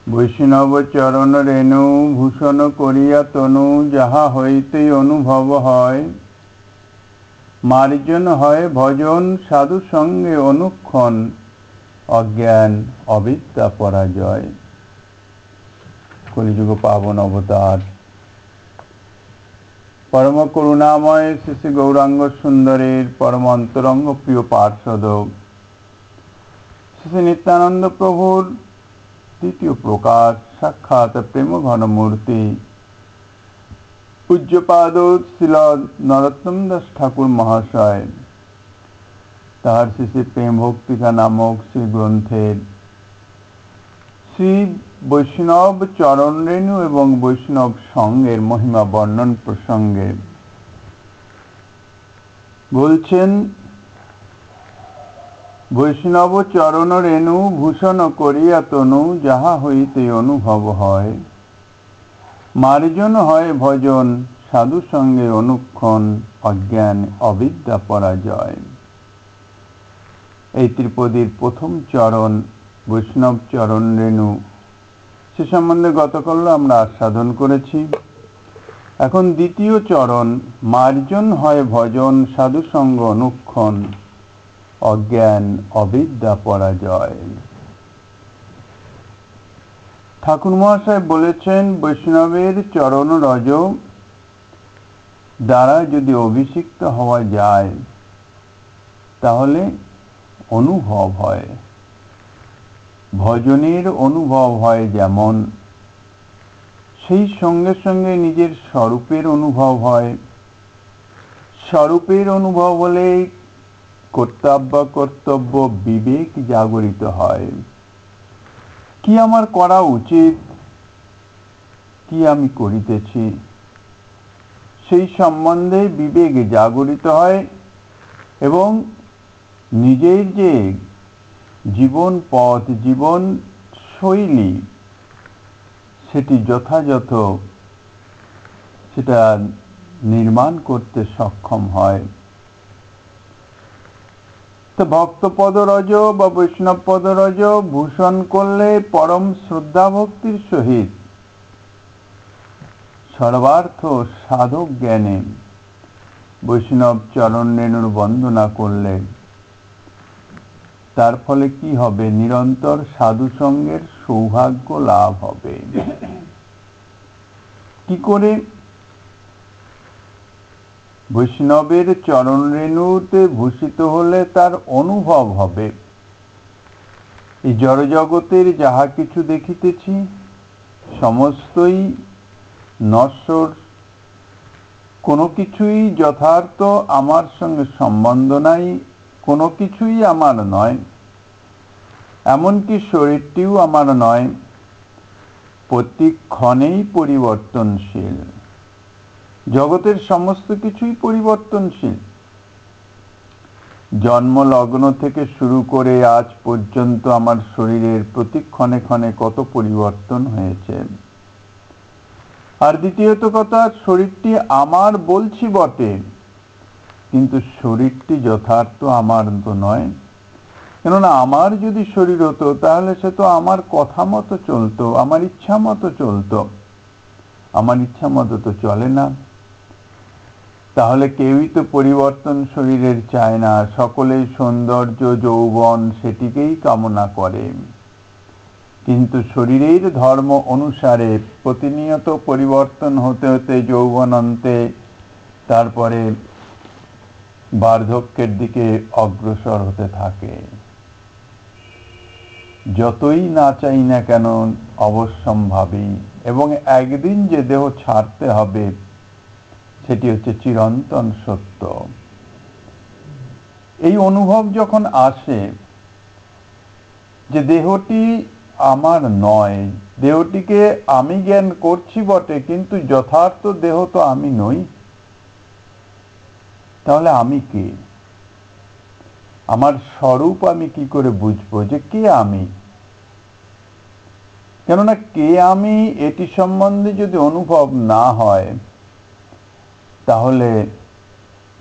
বৈষ্ণব চরণ রেণু ভূষণ করিয়া তনু, যাহা হইতেই অনুভব হয়। মার্জন হয় ভজন সাধু সঙ্গে অনুক্ষণ, অজ্ঞান অবিদ্যা পরাজয়। কলিযুগ পাবন অবতার পরম করুণাময় শ্রী শ্রী গৌরাঙ্গ সুন্দরের পরম অন্তরঙ্গ প্রিয় পার্ষদ শ্রী শ্রী নিত্যানন্দ প্রভুর দ্বিতীয় প্রকাশ সাক্ষাৎ প্রেম ঘনমূর্তি পূজ্যপাদ শ্রীল নরোত্তম দাস ঠাকুর মহাশয় তাহার শ্রী শ্রী প্রেম ভক্তিকা নামক শ্রী গ্রন্থের শ্রী বৈষ্ণব চরণ রেণু এবং বৈষ্ণব সঙ্গের মহিমা বর্ণন প্রসঙ্গে বলছেন, বৈষ্ণব চরণ রেণু ভূষণ করিয়া তনু, যাহা হইতে অনুভব হয়। মার্জন হয় ভজন সাধু সঙ্গে অনুক্ষণ, অজ্ঞান অবিদ্যা পরাজয়। এই ত্রিপদীর প্রথম চরণ বৈষ্ণব চরণ রেণু, সে সম্বন্ধে গতকাল আমরা আস্বাদন করেছি। এখন দ্বিতীয় চরণ, মার্জন হয় ভজন সাধু সঙ্গ অনুক্ষণ, অজ্ঞান অবিদ্যা পরাজয়। ঠাকুর মহাশয় বলেছেন, বৈষ্ণবের চরণ রজ দ্বারা যদি অভিষিক্ত হওয়া যায় তাহলে অনুভব হয়, ভজনের অনুভব হয় যেমন, সেই সঙ্গে সঙ্গে নিজের স্বরূপের অনুভব হয়। স্বরূপের অনুভব হলে কর্তব্য বিবেক জাগরিত হয়। কি আমার করা উচিত, কি আমি করিতেছি, সেই সম্বন্ধে বিবেক জাগরিত হয় এবং নিজের যে জীবন পথ জীবন শৈলী সেটি যথাযথ সেটা নির্মাণ করতে সক্ষম হয়। তো ভক্তপদ রজ বা বৈষ্ণব পদ রজ ভূষণ করলে পরম শ্রদ্ধা ভক্তির সহিত সর্বার্থ সাধক জ্ঞানে বৈষ্ণব চরণ রেণুর বন্দনা করলে তার ফলে কি হবে? নিরন্তর সাধু সঙ্গের সৌভাগ্য লাভ হবে। কি করে? বৈষ্ণবের চরণ রেণুতে ভূষিত হলে তার অনুভব হবে, এই জড়জগতের যাহা কিছু দেখিতেছি সমস্তই নশ্বর, কোনো কিছুই যথার্থ আমার সঙ্গে সম্বন্ধ নাই, কোনো কিছুই আমার নয়, এমনকি শরীরটিও আমার নয়, প্রতি ক্ষণেই পরিবর্তনশীল। জগতের সমস্ত কিছুই পরিবর্তনশীল। জন্মলগ্ন থেকে শুরু করে আজ পর্যন্ত আমার শরীরের প্রতি ক্ষণে ক্ষণে কত পরিবর্তন হয়েছে। আর দ্বিতীয়ত কথা, শরীরটি আমার বলছি বটে, কিন্তু শরীরটি যথার্থ আমার তো নয়। কেননা আমার যদি শরীর হতো তাহলে সে তো আমার কথা মতো চলতো, আমার ইচ্ছা মতো চলতো। আমার ইচ্ছা মতো তো চলে না। তাহলে কেউই তো পরিবর্তন শরীরের চায় না, সকলেই সৌন্দর্য যৌবন সেটিকেই কামনা করে। কিন্তু শরীরের ধর্ম অনুসারে প্রতিনিয়ত পরিবর্তন হতে হতে যৌবন অন্তে তারপরে বার্ধক্যের দিকে অগ্রসর হতে থাকে। যতই না চাই না কেন অবশ্যম্ভাবী, এবং একদিন যে দেহ ছাড়তে হবে সেটি হচ্ছে চিরন্তন সত্য। এই অনুভব যখন আসে যে দেহটি আমার নয়, দেহটিকে আমি জ্ঞান করছি বটে কিন্তু যথার্থ দেহ তো আমি নই, তাহলে আমি কে? আমার স্বরূপ আমি কি করে বুঝবো যে কে আমি? কেননা কে আমি এটি সম্বন্ধে যদি অনুভব না হয় তাহলে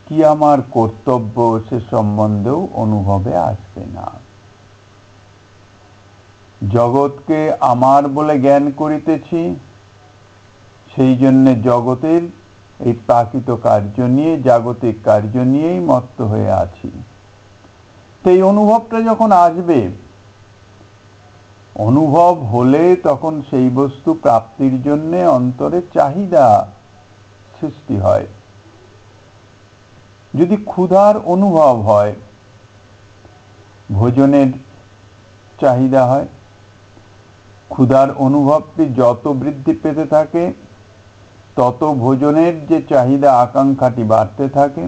কি আমার কর্তব্য সে সম্বন্ধেও অনুভবে আসবে না। জগৎকে আমার বলে জ্ঞান করিতেছি, সেই জন্য জগতের এই প্রাকৃত কার্য নিয়ে, জাগতিক কার্য নিয়েই মত্ত হয়ে আছি। তো এই অনুভবটা যখন আসবে, অনুভব হলে তখন সেই বস্তু প্রাপ্তির জন্য অন্তরে চাহিদা সৃষ্টি হয়। যদি ক্ষুধার অনুভব হয়, ভোজনের চাহিদা হয়। ক্ষুধার অনুভবটি যত বৃদ্ধি পেতে থাকে, তত ভোজনের যে চাহিদা, আকাঙ্ক্ষাটি বাড়তে থাকে।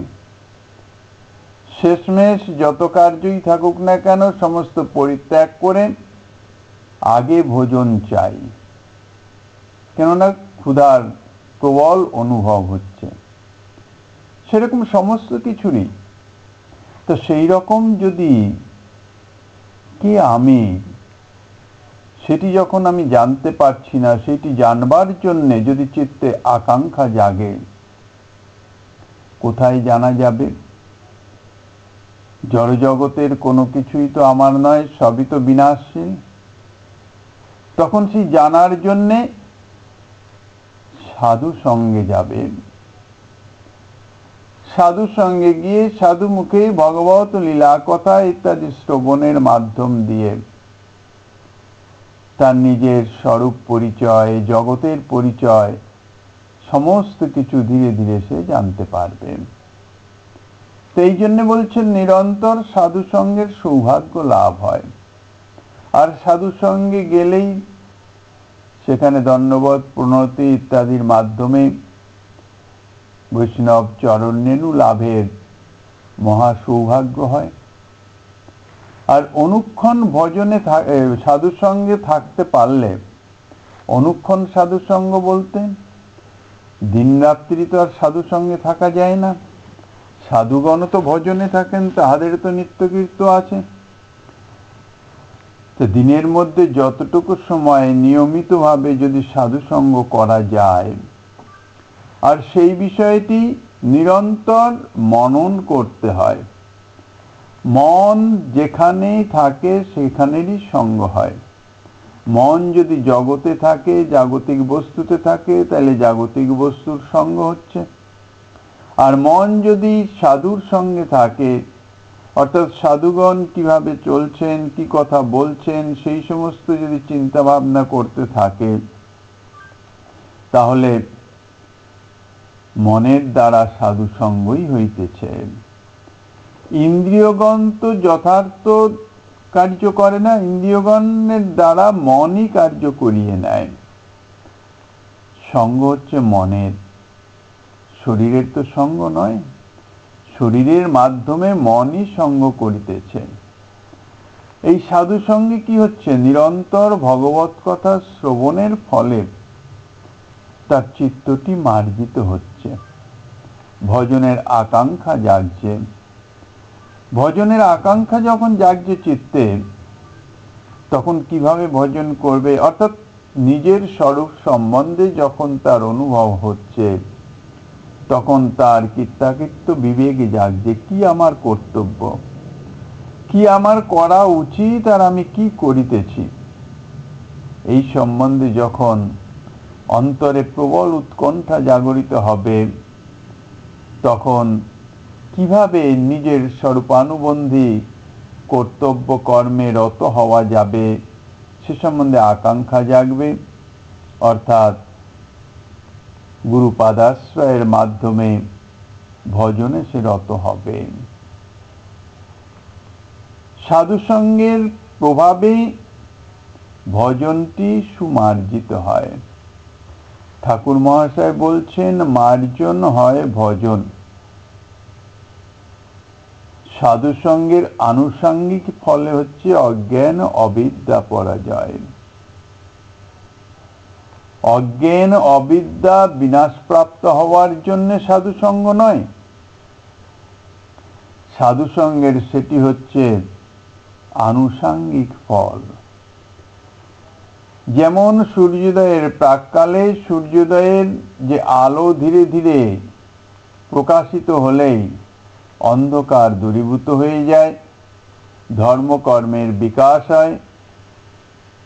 শেষমেশ যত কার্যই থাকুক না কেন, সমস্ত পরিত্যাগ করে আগে ভোজন চাই, কেননা ক্ষুধার প্রবল অনুভব হচ্ছে। সেরকম সমস্ত কিছুরই। তো সেই রকম যদি কে আমি, সেটি যখন আমি জানতে পারছি না, সেটি জানবার জন্যে যদি চিত্তে আকাঙ্ক্ষা জাগে, কোথায় জানা যাবে? জড়জগতের কোনো কিছুই তো আমার নয়, সবই তো বিনাশশীল। তখন সেই জানার জন্যে সাধু সঙ্গে যাবে। সাধু সঙ্গে গিয়ে সাধু মুখে ভগবত লীলা কথা ইত্যাদি শ্রবণের মাধ্যম দিয়ে তার নিজের স্বরূপ পরিচয়, জগতের পরিচয়, সমস্ত কিছু ধীরে ধীরে সে জানতে পারবে। সেই জন্য বলছেন নিরন্তর সাধু সঙ্গের সৌভাগ্য লাভ হয়। আর সাধু সঙ্গে গেলেই সেখানে দণ্ডবত, প্রণতি ইত্যাদির মাধ্যমে বৈষ্ণব চরণ রেণু লাভের মহা সৌভাগ্য হয়। আর অনুক্ষণ ভজনে সাধু সঙ্গে থাকতে পারলে, অনুক্ষণ সাধু সঙ্গ বলতে দিন রাত্রি তো আর সাধু সঙ্গে থাকা যায় না। সাধুগণ তো ভজনে থাকেন, তাহাদের তো নিত্যকীর্ত আছে। তো দিনের মধ্যে যতটুকু সময় নিয়মিতভাবে যদি সাধু সঙ্গ করা যায়, আর সেই বিষয়টি নিরন্তর মনন করতে হয়। মন যেখানেই থাকে সেখানেরই সঙ্গ হয়। মন যদি জগতে থাকে, জাগতিক বস্তুতে থাকে, তাহলে জাগতিক বস্তুর সঙ্গ হচ্ছে। আর মন যদি সাধুর সঙ্গে থাকে, অর্থাৎ সাধুগণ কিভাবে চলছেন, কি কথা বলছেন, সেই সমস্ত যদি চিন্তা ভাবনা করতে থাকে, তাহলে মনের দ্বারা সাধু সঙ্গই হইতেছে। ইন্দ্রিয়গণ তো যথার্থ কার্য করে না, ইন্দ্রিয়গণের দ্বারা মনই কার্য করিয়ে নেয়। সঙ্গ হচ্ছে মনের, শরীরের তো সঙ্গ নয়। শরীরের মাধ্যমে মনই সঙ্গ করিতেছে। এই সাধু সঙ্গে কি হচ্ছে? নিরন্তর ভগবত কথা শ্রবণের ফলে তার চিত্তটি মার্জিত হচ্ছে, ভজনের আকাঙ্ক্ষা জাগছে। ভজনের আকাঙ্ক্ষা যখন জাগছে চিত্তে, তখন কিভাবে ভজন করবে, অর্থাৎ নিজের স্বরূপ সম্বন্ধে যখন তার অনুভব হচ্ছে, তখন তার কৃত্যাকৃত্য বিবেকে জাগছে, কি আমার কর্তব্য, কি আমার করা উচিত, আর আমি কি করিতেছি। এই সম্বন্ধে যখন অন্তরে প্রবল উৎকণ্ঠা জাগরিত হবে, তখন কিভাবে নিজের স্বরূপানুবন্ধী কর্তব্য কর্মে রত হওয়া যাবে সে সম্বন্ধে আকাঙ্ক্ষা জাগবে। অর্থাৎ গুরুপাদাশ্রয়ের মাধ্যমে ভজনে সে রত হবে। সাধু সঙ্গের প্রভাবে ভজনটি সুমার্জিত হয়। ঠাকুর মহাশয় বলছেন, মার্জন হয় ভজন। সাধু সঙ্গের আনুষঙ্গিক ফলে হচ্ছে অজ্ঞান অবিদ্যা পরাজয়। অজ্ঞান অবিদ্যা বিনাশপ্রাপ্ত হওয়ার জন্য সাধু সঙ্গ নয়। সাধু সঙ্গের সেটি হচ্ছে আনুষঙ্গিক ফল। যেমন সূর্যোদয়ের প্রাক্কালে সূর্যোদয়ের যে আলো ধীরে ধীরে প্রকাশিত হলেই অন্ধকার দূরীভূত হয়ে যায়, ধর্মকর্মের বিকাশ হয়,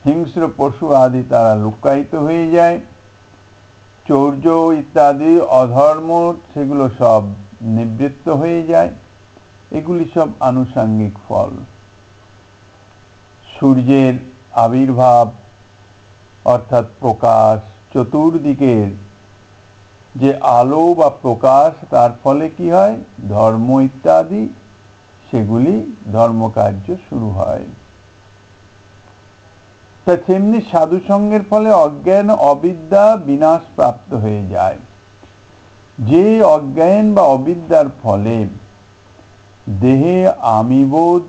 হিংস্র পশু আদি তারা লুক্কায়িত হয়ে যায়, চৌর্য ইত্যাদি অধর্ম সেগুলো সব নিবৃত্ত হয়ে যায়। এগুলি সব আনুষঙ্গিক ফল। সূর্যের আবির্ভাব অর্থাৎ প্রকাশ, চতুর্দিকের যে আলো বা প্রকাশ, তার ফলে কি হয়? ধর্ম ইত্যাদি সেগুলি ধর্মকার্য শুরু হয়। তা তেমনি সাধুসঙ্গের ফলে অজ্ঞান অবিদ্যা বিনাশ প্রাপ্ত হয়ে যায়। যে অজ্ঞান বা অবিদ্যার ফলে দেহে আমিবোধ,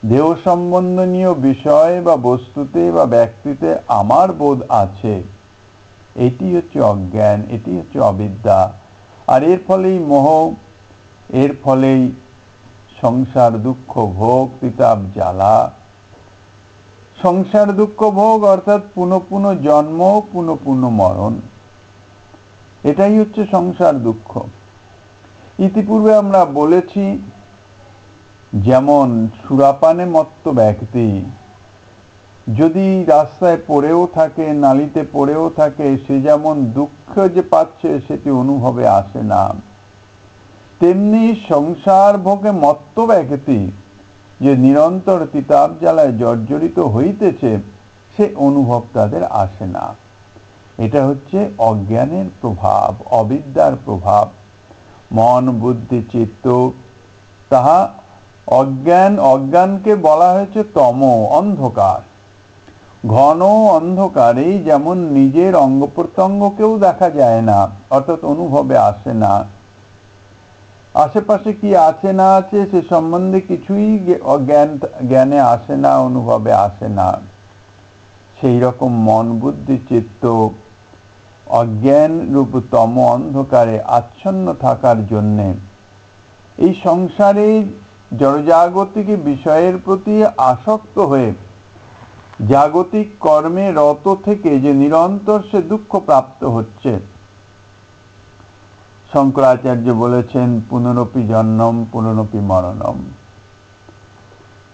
দেহ সম্বন্ধনীয় বিষয় বা বস্তুতে বা ব্যক্তিতে আমার বোধ আছে, এটি হচ্ছে অজ্ঞান, এটি হচ্ছে অবিদ্যা। আর এর ফলেই মোহ, এর ফলেই সংসার দুঃখ ভোগ, তিতাব জ্বালা। সংসার দুঃখ ভোগ অর্থাৎ পুনঃ পুনঃ জন্ম, পুনঃ পুনঃ মরণ, এটাই হচ্ছে সংসার দুঃখ। ইতিপূর্বে আমরা বলেছি, যেমন সুরাপানে মত্ত ব্যক্তি যদি রাস্তায় পড়েও থাকে, নালিতে পড়েও থাকে, সে যেমন দুঃখ যে পাচ্ছে সেটি অনুভবে আসে না, তেমনি সংসার ভোগে মত্ত ব্যক্তি যে নিরন্তর তিতাব জ্বালায় জর্জরিত হইতেছে, সে অনুভব তাদের আসে না। এটা হচ্ছে অজ্ঞানের প্রভাব, অবিদ্যার প্রভাব। মন বুদ্ধি চিত্ত তাহা অজ্ঞান, অজ্ঞানকে বলা হয়েছে তম, অন্ধকার। ঘন অন্ধকারেই যেমন নিজের অঙ্গ প্রত্যঙ্গকেও দেখা যায় না, অর্থাৎ অনুভবে আসে না, আশেপাশে কি আছে না আছে সে সম্বন্ধে কিছুই জ্ঞানে আসে না, অনুভবে আসে না। সেই রকম মন বুদ্ধি চিত্ত অজ্ঞান রূপ তম অন্ধকারে আচ্ছন্ন থাকার জন্যে এই সংসারে জড়জাগতিক বিষয়ের প্রতি আসক্ত হয়ে জাগতিক কর্মে রত থেকে যে নিরন্তর সে দুঃখ প্রাপ্ত হচ্ছে। শঙ্করাচার্য বলেছেন, পুনরপি জন্মম পুনরপি মরণম।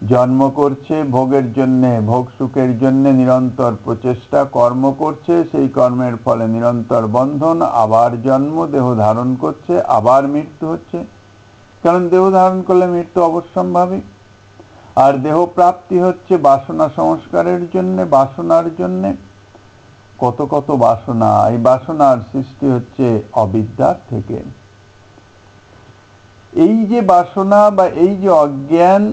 জন্ম করছে ভোগের জন্যে, ভোগ সুখের জন্য নিরন্তর প্রচেষ্টা, কর্ম করছে, সেই কর্মের ফলে নিরন্তর বন্ধন, আবার জন্ম, দেহ ধারণ করছে, আবার মৃত্যু হচ্ছে। কারণ দেহ ধারণ করলে মৃত্যু অবশ্যম্ভাবী। আর দেহ প্রাপ্তি হচ্ছে বাসনা সংস্কারের জন্য, বাসনার জন্য। কত কত বাসনা, এই বাসনার সৃষ্টি হচ্ছে অবিদ্যার থেকে। এই যে বাসনা বা এই যে অজ্ঞান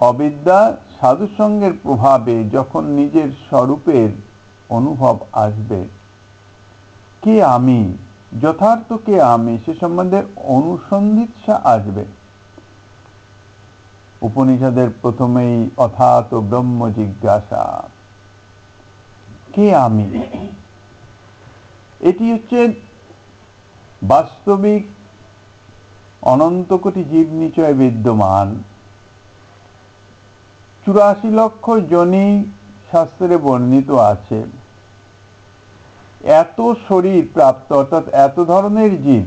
অবিদ্যা সাধুসঙ্গের প্রভাবে যখন নিজের স্বরূপের অনুভব আসবে, কে আমি, যথার্থ কে আমি, সে সম্বন্ধে অনুসন্ধিৎসা আসবে। উপনিষদের প্রথমেই অথাত ব্রহ্ম জিজ্ঞাসা, কে আমি? এটি হচ্ছে বাস্তবিক অনন্ত কোটি জীব নিচয় বিদ্যমান। 84 লক্ষ যোনি শাস্ত্রে বর্ণিত আছে। এত শরীর প্রাপ্ত, অর্থাৎ এত ধরনের জীব,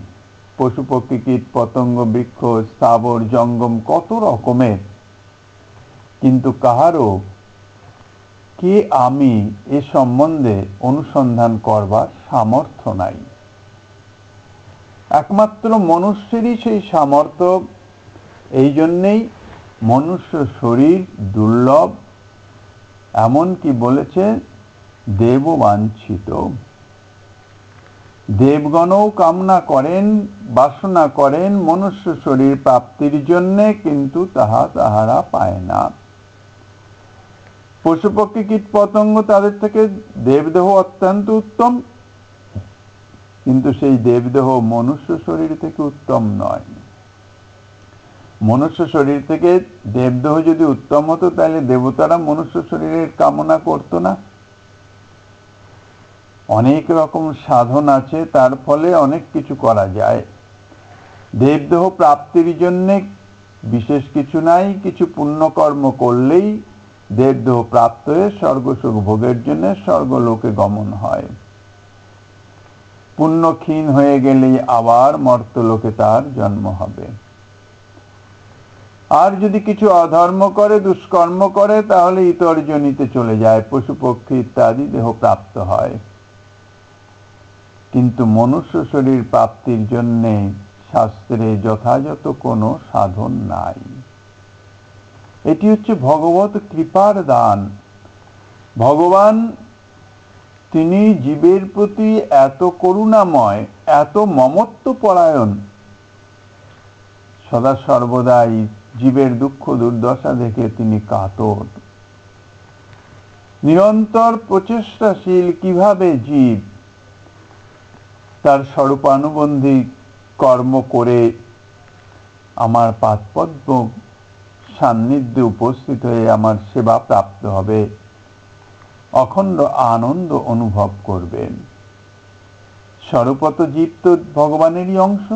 পশু পক্ষী কীট পতঙ্গ বৃক্ষ স্থাবর জঙ্গম, কত রকমের, কিন্তু কাহারও কে আমি এ সম্বন্ধে অনুসন্ধান করবার সামর্থ্য নাই। একমাত্র মনুষ্যেরই সেই সামর্থ্য। এই জন্যেই মনুষ্য শরীর দুর্লভ, এমনকি বলেছে দেব বাঞ্ছিত। দেবগণও কামনা করেন, বাসনা করেন মনুষ্য শরীর প্রাপ্তির জন্যে, কিন্তু তাহারা পায় না। পশু পক্ষী কীট পতঙ্গ তাদের থেকে দেবদেহ অত্যন্ত উত্তম, কিন্তু সেই দেবদেহ মনুষ্য শরীর থেকে উত্তম নয়। মনুষ্য শরীর থেকে দেবদেহ যদি উত্তম হতো, তাহলে দেবতারা মনুষ্য শরীরের কামনা করতো না। অনেক রকম সাধন আছে, তার ফলে অনেক কিছু করা যায়। দেবদেহ প্রাপ্তির জন্য বিশেষ কিছু নাই, কিছু পুণ্যকর্ম করলেই দেবদেহ প্রাপ্ত হয়ে স্বর্গসুখ ভোগের জন্য স্বর্গলোকে গমন হয়। পুণ্য ক্ষীণ হয়ে গেলেই আবার মর্তলোকে তার জন্ম হবে। আর যদি কিছু অধর্ম করে, দুষ্কর্ম করে, তাহলে ইতর্জনীতে চলে যায়, পশু পক্ষী ইত্যাদি দেহ প্রাপ্ত হয়। কিন্তু মনুষ্য শরীর প্রাপ্তির জন্য শাস্ত্রে যথাযথ কোনো সাধন নাই। এটি হচ্ছে ভগবত কৃপার দান। ভগবান তিনি জীবের প্রতি এত করুণাময়, এত মমত্ব পরায়ণ, সদা সর্বদাই জীবের দুঃখ দুর্দশা দেখে তিনি কাতর। নিরন্তর প্রচেষ্টাশীল কিভাবে জীব তার স্বরূপানুবন্ধী কর্ম করে আমার পাদপদ্ম সান্নিধ্যে উপস্থিত হয়ে আমার সেবা প্রাপ্ত হবে, অখণ্ড আনন্দ অনুভব করবেন। স্বরূপত জীব তো ভগবানেরই অংশ।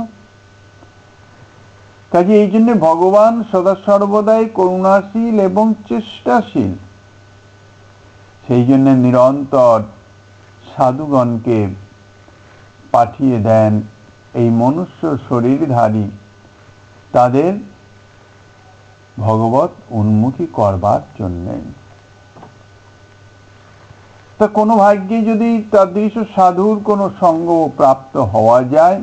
কাজে এই জন্য ভগবান সদা সর্বদাই করুণাশীল এবং চেষ্টাশীল। সেই জন্য নিরন্তর সাধুগণকে পাঠিয়ে দেন এই মনুষ্য শরীরধারী তাদের ভগবত উন্মুখী করবার জন্যে। তা কোনো ভাগ্যে যদি তাদৃশ সাধুর কোনো সঙ্গ প্রাপ্ত হওয়া যায়,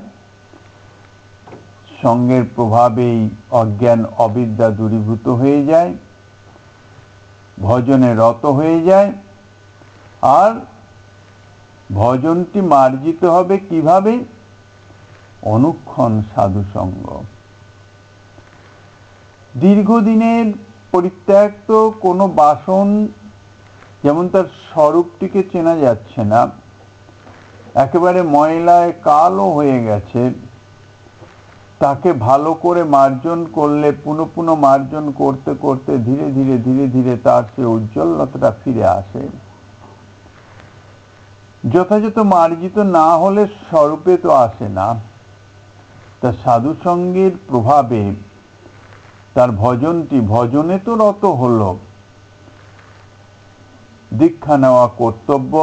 সঙ্গের প্রভাবেই অজ্ঞান অবিদ্যা দূরীভূত হয়ে যায়, ভজনে রত হয়ে যায়। আর ভজনটি মার্জিত হবে কিভাবে? অনুক্ষণ সাধু সঙ্গ। দীর্ঘদিনের পরিত্যক্ত কোনো বাসন, যেমন তার স্বরূপটিকে চেনা যাচ্ছে না, একেবারে ময়লায় কালো হয়ে গেছে, তাকে ভালো করে মার্জন করলে, পুনঃ পুনঃ মার্জন করতে করতে ধীরে ধীরে ধীরে ধীরে তার সে উজ্জ্বলতাটা ফিরে আসে। যথাযথ মার্জিত না হলে স্বরূপে তো আসে না। তা সাধু সঙ্গের প্রভাবে তার ভজনে তো রত হলো, দীক্ষা নেওয়া কর্তব্য,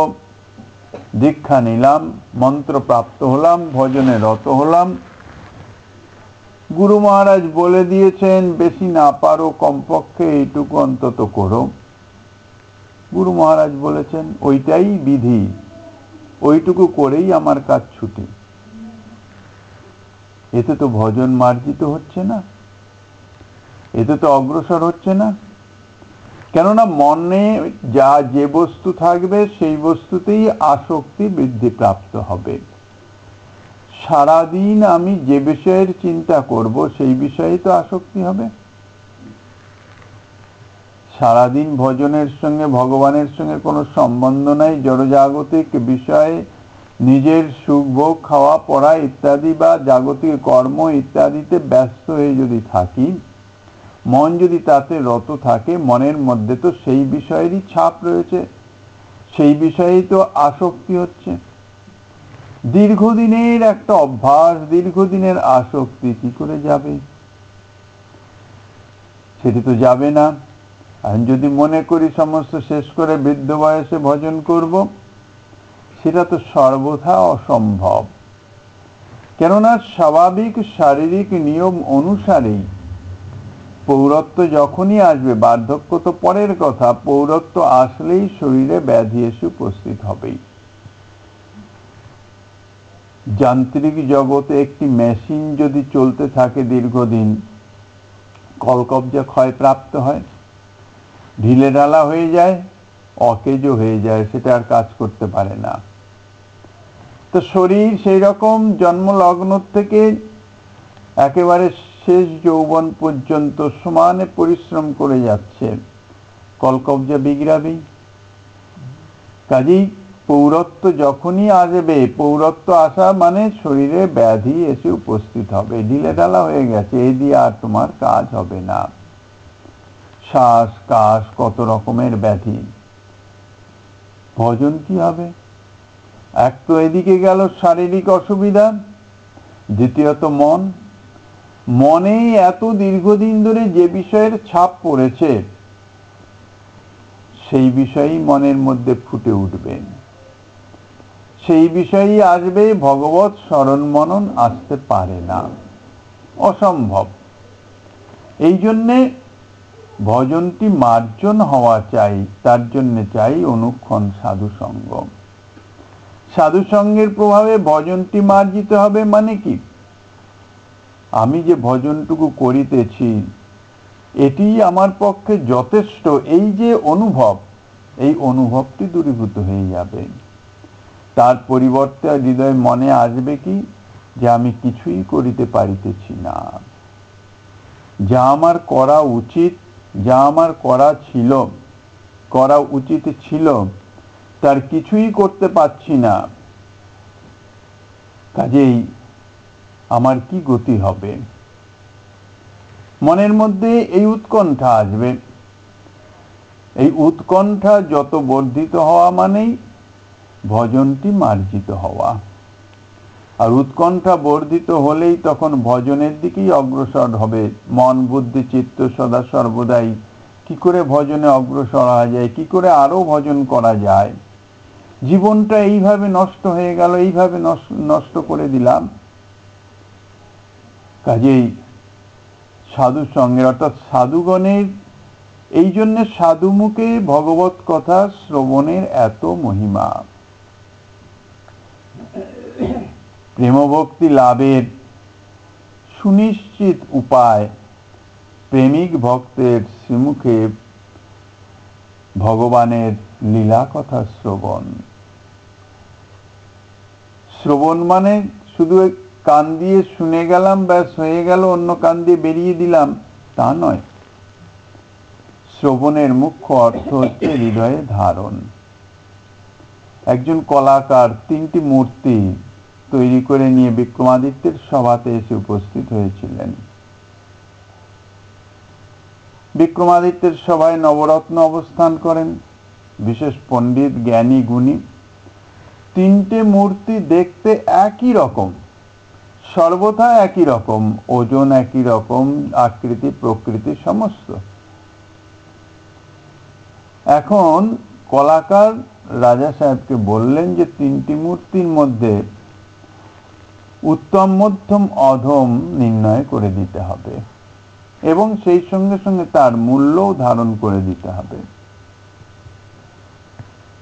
দীক্ষা নিলাম, মন্ত্র প্রাপ্ত হলাম, ভজনে রত হলাম। গুরু মহারাজ বলে দিয়েছেন বেশি না পারো কমপক্ষে এইটুকু অন্তত করো। গুরু মহারাজ বলেছেন ওইটাই বিধি, ওইটুকু করেই আমার কাজ ছুটি। এতে তো ভজন মার্জিত হচ্ছে না, এতে তো অগ্রসর হচ্ছে না। কেননা মনে যে বস্তু থাকবে সেই বস্তুতেই আসক্তি বৃদ্ধি প্রাপ্ত হবে। সারাদিন আমি যে বিষয়ের চিন্তা করব সেই বিষয়ে তো আসক্তি হবে। সারাদিন ভজনের সঙ্গে ভগবানের সঙ্গে কোনো সম্বন্ধ নাই, জড়জাগতিক বিষয়ে নিজের সুখ ভোগ, খাওয়া পড়া ইত্যাদি বা জাগতিক কর্ম ইত্যাদিতে ব্যস্ত হয়ে যদি থাকি, মন যদি তাতে রত থাকে, মনের মধ্যে তো সেই বিষয়েরই ছাপ রয়েছে, সেই বিষয়েই তো আসক্তি হচ্ছে। দীর্ঘদিনের একটা অভ্যাস, দীর্ঘদিনের আসক্তি কি করে যাবে? সেটি তো যাবে না। আর যদি মনে করি সমস্ত শেষ করে বৃদ্ধ বয়সে ভজন করব, সেটা তো সর্বথা অসম্ভব। কেননা স্বাভাবিক শারীরিক নিয়ম অনুসারেই পৌরত্ব যখনই আসবে, বার্ধক্য তো পরের কথা, পৌরত্ব আসলেই শরীরে ব্যাধি এসে উপস্থিত হবেই। যান্ত্রিক জগতে একটি মেশিন যদি চলতে থাকে দীর্ঘদিন, কলকব্জা ক্ষয় প্রাপ্ত হয়, ঢিলে ঢালা হয়ে যায়, অকেজ হয়ে যায়, সেটা আর কাজ করতে পারে না। তো শরীর সেই রকম জন্মলগ্ন থেকে একেবারে শেষ যৌবন পর্যন্ত সমানে পরিশ্রম করে যাচ্ছে, কলকব্জা বিগড়াবেই। কাজেই পৌরত্ব যখনই আসবে, পৌরত্ব আসা মানে শরীরে ব্যাধি এসে উপস্থিত হবে, ঢিলে ঢালা হয়ে গেছে, এই দিয়ে আর তোমার কাজ হবে না। শ্বাস কাশ কত রকমের ব্যাধি। ভজন কি হবে? এক তো এদিকে গেল শারীরিক অসুবিধা, দ্বিতীয়ত মনেই এত দীর্ঘদিন ধরে যে বিষয়ের ছাপ পড়েছে, সেই বিষয়ই মনের মধ্যে ফুটে উঠবে, সেই বিষয়ই আসবে। ভগবত স্মরণ মনন আসতে পারে না, অসম্ভব। এই জন্যে ভজনটি মার্জন হওয়া চাই, তার জন্য চাই অনুক্ষণ সাধুসঙ্গ। সাধুসঙ্গের প্রভাবে ভজনটি মার্জিত হবে। মানে কি, আমি যে ভজনটুকু করিতেছি এটি আমার পক্ষে যথেষ্ট, এই যে অনুভব, এই অনুভবটি দূরীভূত হয়ে যাবে। তার পরিবর্তে হৃদয় মনে আসবে কি, যে আমি কিছুই করিতে পারিতেছি না, যা আমার করা উচিত, যা আমার করা উচিত ছিল তার কিছুই করতে পারছি না, কাজেই আমার কি গতি হবে। মনের মধ্যে এই উৎকণ্ঠা আসবে। এই উৎকণ্ঠা যত বর্ধিত হওয়া মানেই ভজনটি মার্জিত হওয়া। আর উৎকণ্ঠা বর্ধিত হলেই তখন ভজনের দিকেই অগ্রসর হবে মন, বুদ্ধি, চিত্ত সদা সর্বদাই। কি করে ভজনে অগ্রসর হওয়া যায়, কি করে আরো ভজন করা যায়। জীবনটা এইভাবে নষ্ট হয়ে গেল, এইভাবে নষ্ট করে দিলাম। কাজেই সাধু সঙ্গের অর্থাৎ সাধুগণের, এই জন্য সাধুমুখে ভগবত কথা শ্রবণের এত মহিমা। প্রেমভক্তি লাভের সুনিশ্চিত উপায় প্রেমিক ভক্তের শ্রীমুখে ভগবানের লীলা কথা শ্রবণ। শ্রবণ মানে শুধু কান দিয়ে শুনে গেলাম, ব্যাস হয়ে গেল, অন্য কান দিয়ে বেরিয়ে দিলাম, তা নয়। শ্রবণের মুখ্য অর্থ হচ্ছে হৃদয়ে ধারণ। একজন কলাকার 3টি মূর্তি তৈরি করে নিয়ে বিক্রমাদিত্যের সভাতে এসে উপস্থিত হয়েছিলেন। বিক্রমাদিত্যের সভায় নবরত্ন অবস্থান করেন, বিশেষ পণ্ডিত, জ্ঞানী, গুণী। 3টে মূর্তি দেখতে একই রকম, সর্বথা একই রকম, ওজন একই রকম, আকৃতি প্রকৃতি সমস্ত। এখন কলাকার রাজা সাহেবকে বললেন যে 3টি মূর্তির মধ্যে উত্তম, মধ্যম, অধম নির্ণয় করে দিতে হবে এবং সেই সঙ্গে সঙ্গে তার মূল্যও ধারণ করে দিতে হবে।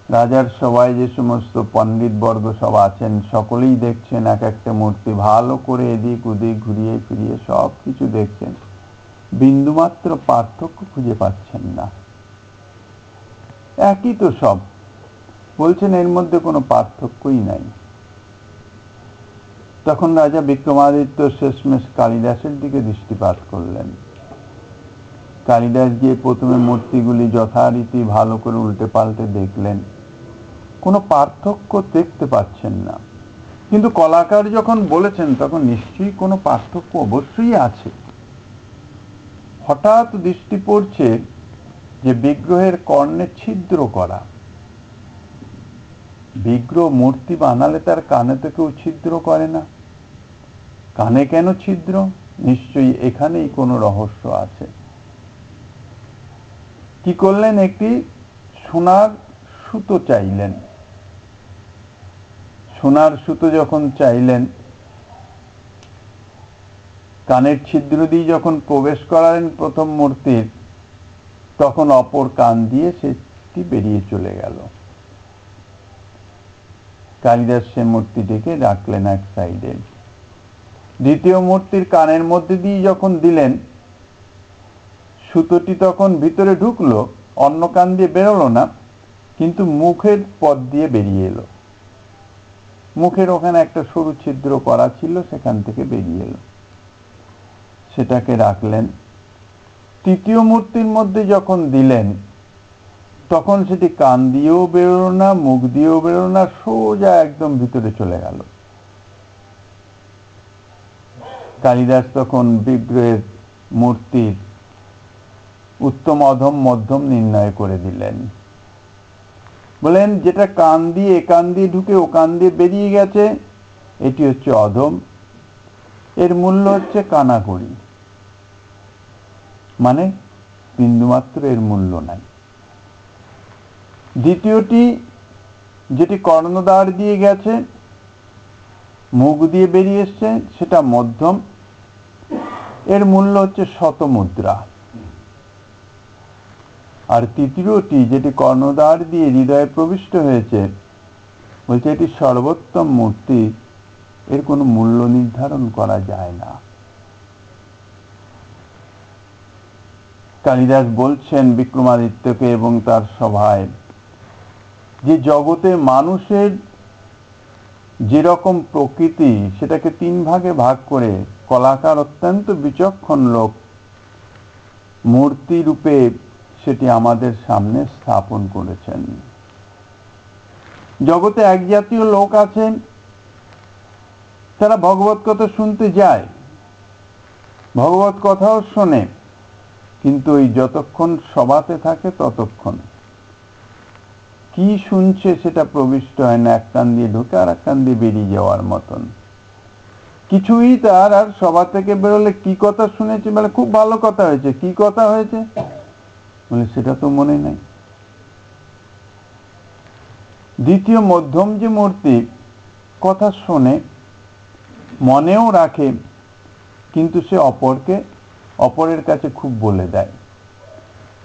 রাজার সবাই যে সমস্ত পণ্ডিত বর্গ সব আছেন সকলেই দেখছেন এক একটা মূর্তি, ভালো করে এদিক ওদিক ঘুরিয়ে ফিরিয়ে সব কিছু দেখছেন, বিন্দুমাত্র পার্থক্য খুঁজে পাচ্ছেন না। একই তো সব, বলছেন এর মধ্যে কোনো পার্থক্যই নাই। তখন রাজা বিক্রমাদিত্য শেষমেশ কালিদাসের দিকে দৃষ্টিপাত করলেন। কালিদাস গিয়ে প্রথমে মূর্তিগুলি যথারীতি ভালো করে উল্টে পাল্টে দেখলেন, কোনো পার্থক্য দেখতে পাচ্ছেন না। কিন্তু কলাকার যখন বলেছেন তখন নিশ্চয়ই কোনো পার্থক্য অবশ্যই আছে। হঠাৎ দৃষ্টি পড়ছে যে বিগ্রহের কর্ণে ছিদ্র করা। বিগ্রহ মূর্তি বানালে তার কানে তো কেউ ছিদ্র করে না, কানে কেন ছিদ্র? নিশ্চয়ই এখানেই কোনো রহস্য আছে। কি করলেন, একটি সোনার সুতো চাইলেন। সোনার সুতো যখন চাইলেন, কানের ছিদ্র দিয়ে যখন প্রবেশ করালেন প্রথম মূর্তির, তখন অপর কান দিয়ে সেটি বেরিয়ে চলে গেল। কালিদাস সে মূর্তিটিকে রাখলেন এক সাইডে। দ্বিতীয় মূর্তির কানের মধ্যে দিয়ে যখন দিলেন, সুতোটি তখন ভিতরে ঢুকলো, অন্য কান দিয়ে বেরোলো না, কিন্তু মুখের পথ দিয়ে বেরিয়ে এলো। মুখের ওখানে একটা সরু ছিদ্র করা ছিল, সেখান থেকে বেরিয়ে এলো, সেটাকে রাখলেন। তৃতীয় মূর্তির মধ্যে যখন দিলেন, তখন সেটি কান দিয়েও বেরোলো না, মুখ দিয়েও বেরোলো না, সোজা একদম ভিতরে চলে গেল। কালিদাস তখন বিগ্রহের মূর্তির উত্তম, অধম, মধ্যম নির্ণয় করে দিলেন। বলেন যেটা কান দিয়ে এ কান দিয়ে ঢুকে ও কান দিয়ে বেরিয়ে গেছে, এটি হচ্ছে অধম, এর মূল্য হচ্ছে কানাকড়ি, মানে বিন্দুমাত্র এর মূল্য নাই। দ্বিতীয়টি যেটি কর্ণদ্বার দিয়ে গেছে, মুখ দিয়ে বেরিয়ে এসছে, সেটা মধ্যম, এর মূল্য হচ্ছে 100 মুদ্রা। আর তৃতীয়টি যেটি কর্ণদ্বার দিয়ে হৃদয়ে প্রবিষ্ট হয়েছে, বলছে এটি সর্বোত্তম মূর্তি, এর কোনো মূল্য নির্ধারণ করা যায় না। কালিদাস বলছেন বিক্রমাদিত্যকে এবং তার সভায় যে জগতে মানুষের যেরকম প্রকৃতি সেটাকে 3 ভাগে ভাগ করে কলাকার অত্যন্ত বিচক্ষণ লোক মূর্তি রূপে সেটি আমাদের সামনে স্থাপন করেছেন। জগতে এক জাতীয় লোক আছেন, তারা ভগবত কথা শুনতে যায়, ভগবত কথাও শোনে, কিন্তু ওই যতক্ষণ সভাতে থাকে ততক্ষণ কি শুনছে সেটা প্রবিষ্ট হয় না, এক কান দিয়ে ঢুকে আর এক কান দিয়ে বেরিয়ে যাওয়ার মতন। কিছুই তার আর সভা থেকে বেরোলে কি কথা শুনেছে, বলে খুব ভালো কথা হয়েছে, কি কথা হয়েছে বলে সেটা তো মনে নাই। দ্বিতীয় মধ্যম যে মূর্তি, কথা শোনে, মনেও রাখে, কিন্তু সে অপরের কাছে খুব বলে দেয়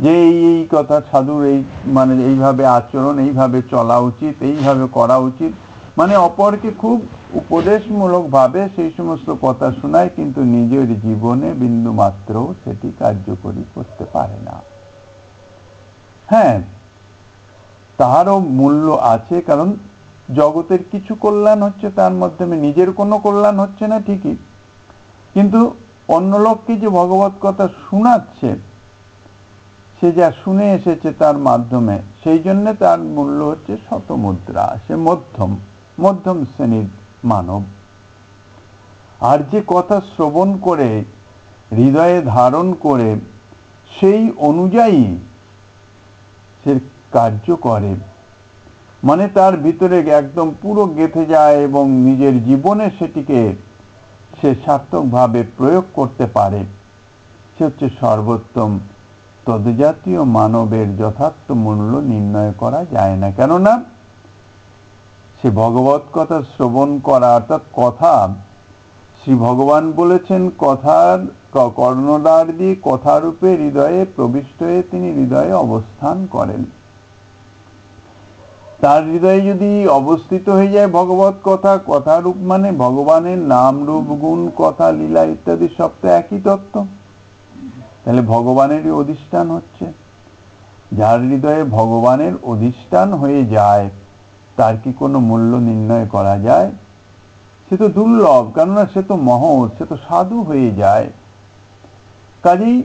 যে এই কথা সাধুর এই মানে এইভাবে আচরণ, এইভাবে চলা উচিত, এইভাবে করা উচিত, মানে অপরকে খুব উপদেশমূলক ভাবে সেই সমস্ত কথা শোনায়, কিন্তু নিজের জীবনে বিন্দু মাত্র সেটি কার্যকরী করতে পারে না। হ্যাঁ, তাহারও মূল্য আছে, কারণ জগতের কিছু কল্যাণ হচ্ছে তার মাধ্যমে, নিজের কোনো কল্যাণ হচ্ছে না ঠিকই, কিন্তু অন্য লোককে যে ভগবত কথা শোনাচ্ছে, সে যা শুনে এসেছে তার মাধ্যমে, সেই জন্য তার মূল্য হচ্ছে 100 মুদ্রা। সে মধ্যম শ্রেণীর মানব। আর যে কথা শ্রবণ করে হৃদয়ে ধারণ করে সেই অনুযায়ী সে কার্য করে, মানে তার ভিতরে একদম পুরো গেঁথে যায় এবং নিজের জীবনে সেটিকে সে সার্থকভাবে প্রয়োগ করতে পারে, সে হচ্ছে সর্বোত্তম। তদ্জাতীয় মানবের যথার্থ মূল্য নির্ণয় করা যায় না, কেননা সে ভগবত কথা শ্রবণ করা, অর্থাৎ কথা, শ্রী ভগবান বলেছেন কথার কর্ণদ্বার দিয়ে কথারূপে হৃদয়ে প্রবিষ্ট হয়ে তিনি হৃদয়ে অবস্থান করেন। তার হৃদয়ে যদি অবস্থিত হয়ে যায় ভগবত কথা, কথারূপ মানে ভগবানের নাম রূপ গুণ কথা লীলা ইত্যাদি সব তো একই তত্ত্ব, তাহলে ভগবানেরই অধিষ্ঠান হচ্ছে। যার হৃদয়ে ভগবানের অধিষ্ঠান হয়ে যায় তার কি কোনো মূল্য নির্ণয় করা যায়? সে তো দুর্লভ, কেননা সে তো মহৎ, সে তো সাধু হয়ে যায়, কাজেই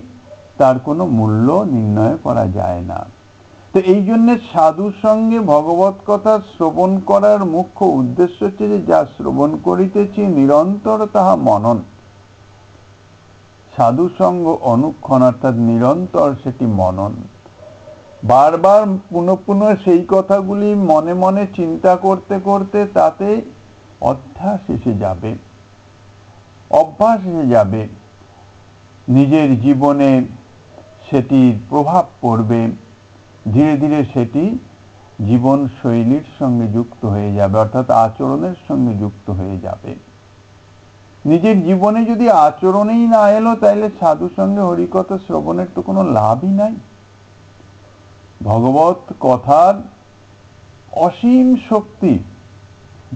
তার কোনো মূল্য নির্ণয় করা যায় না। তো এই জন্য সাধুর সঙ্গে ভগবত কথা শ্রবণ করার মুখ্য উদ্দেশ্য হচ্ছে যে যা শ্রবণ করিতেছি নিরন্তর তাহা মনন। সাধু সঙ্গ অনুক্ষণ, অর্থাৎ নিরন্তর সেটি মনন, বারবার পুনঃ পুনঃ সেই কথাগুলি মনে মনে চিন্তা করতে করতে তাতে অভ্যাস এসে যাবে, নিজের জীবনে সেটির প্রভাব পড়বে, ধীরে ধীরে সেটি জীবন শৈলীর সঙ্গে যুক্ত হয়ে যাবে, অর্থাৎ আচরণের সঙ্গে যুক্ত হয়ে যাবে। নিজের জীবনে যদি আচরণেই না এলো, তাইলে সাধু সঙ্গে হরিকথা শ্রবণের তো কোনো লাভই নাই। ভগবত কথার অসীম শক্তি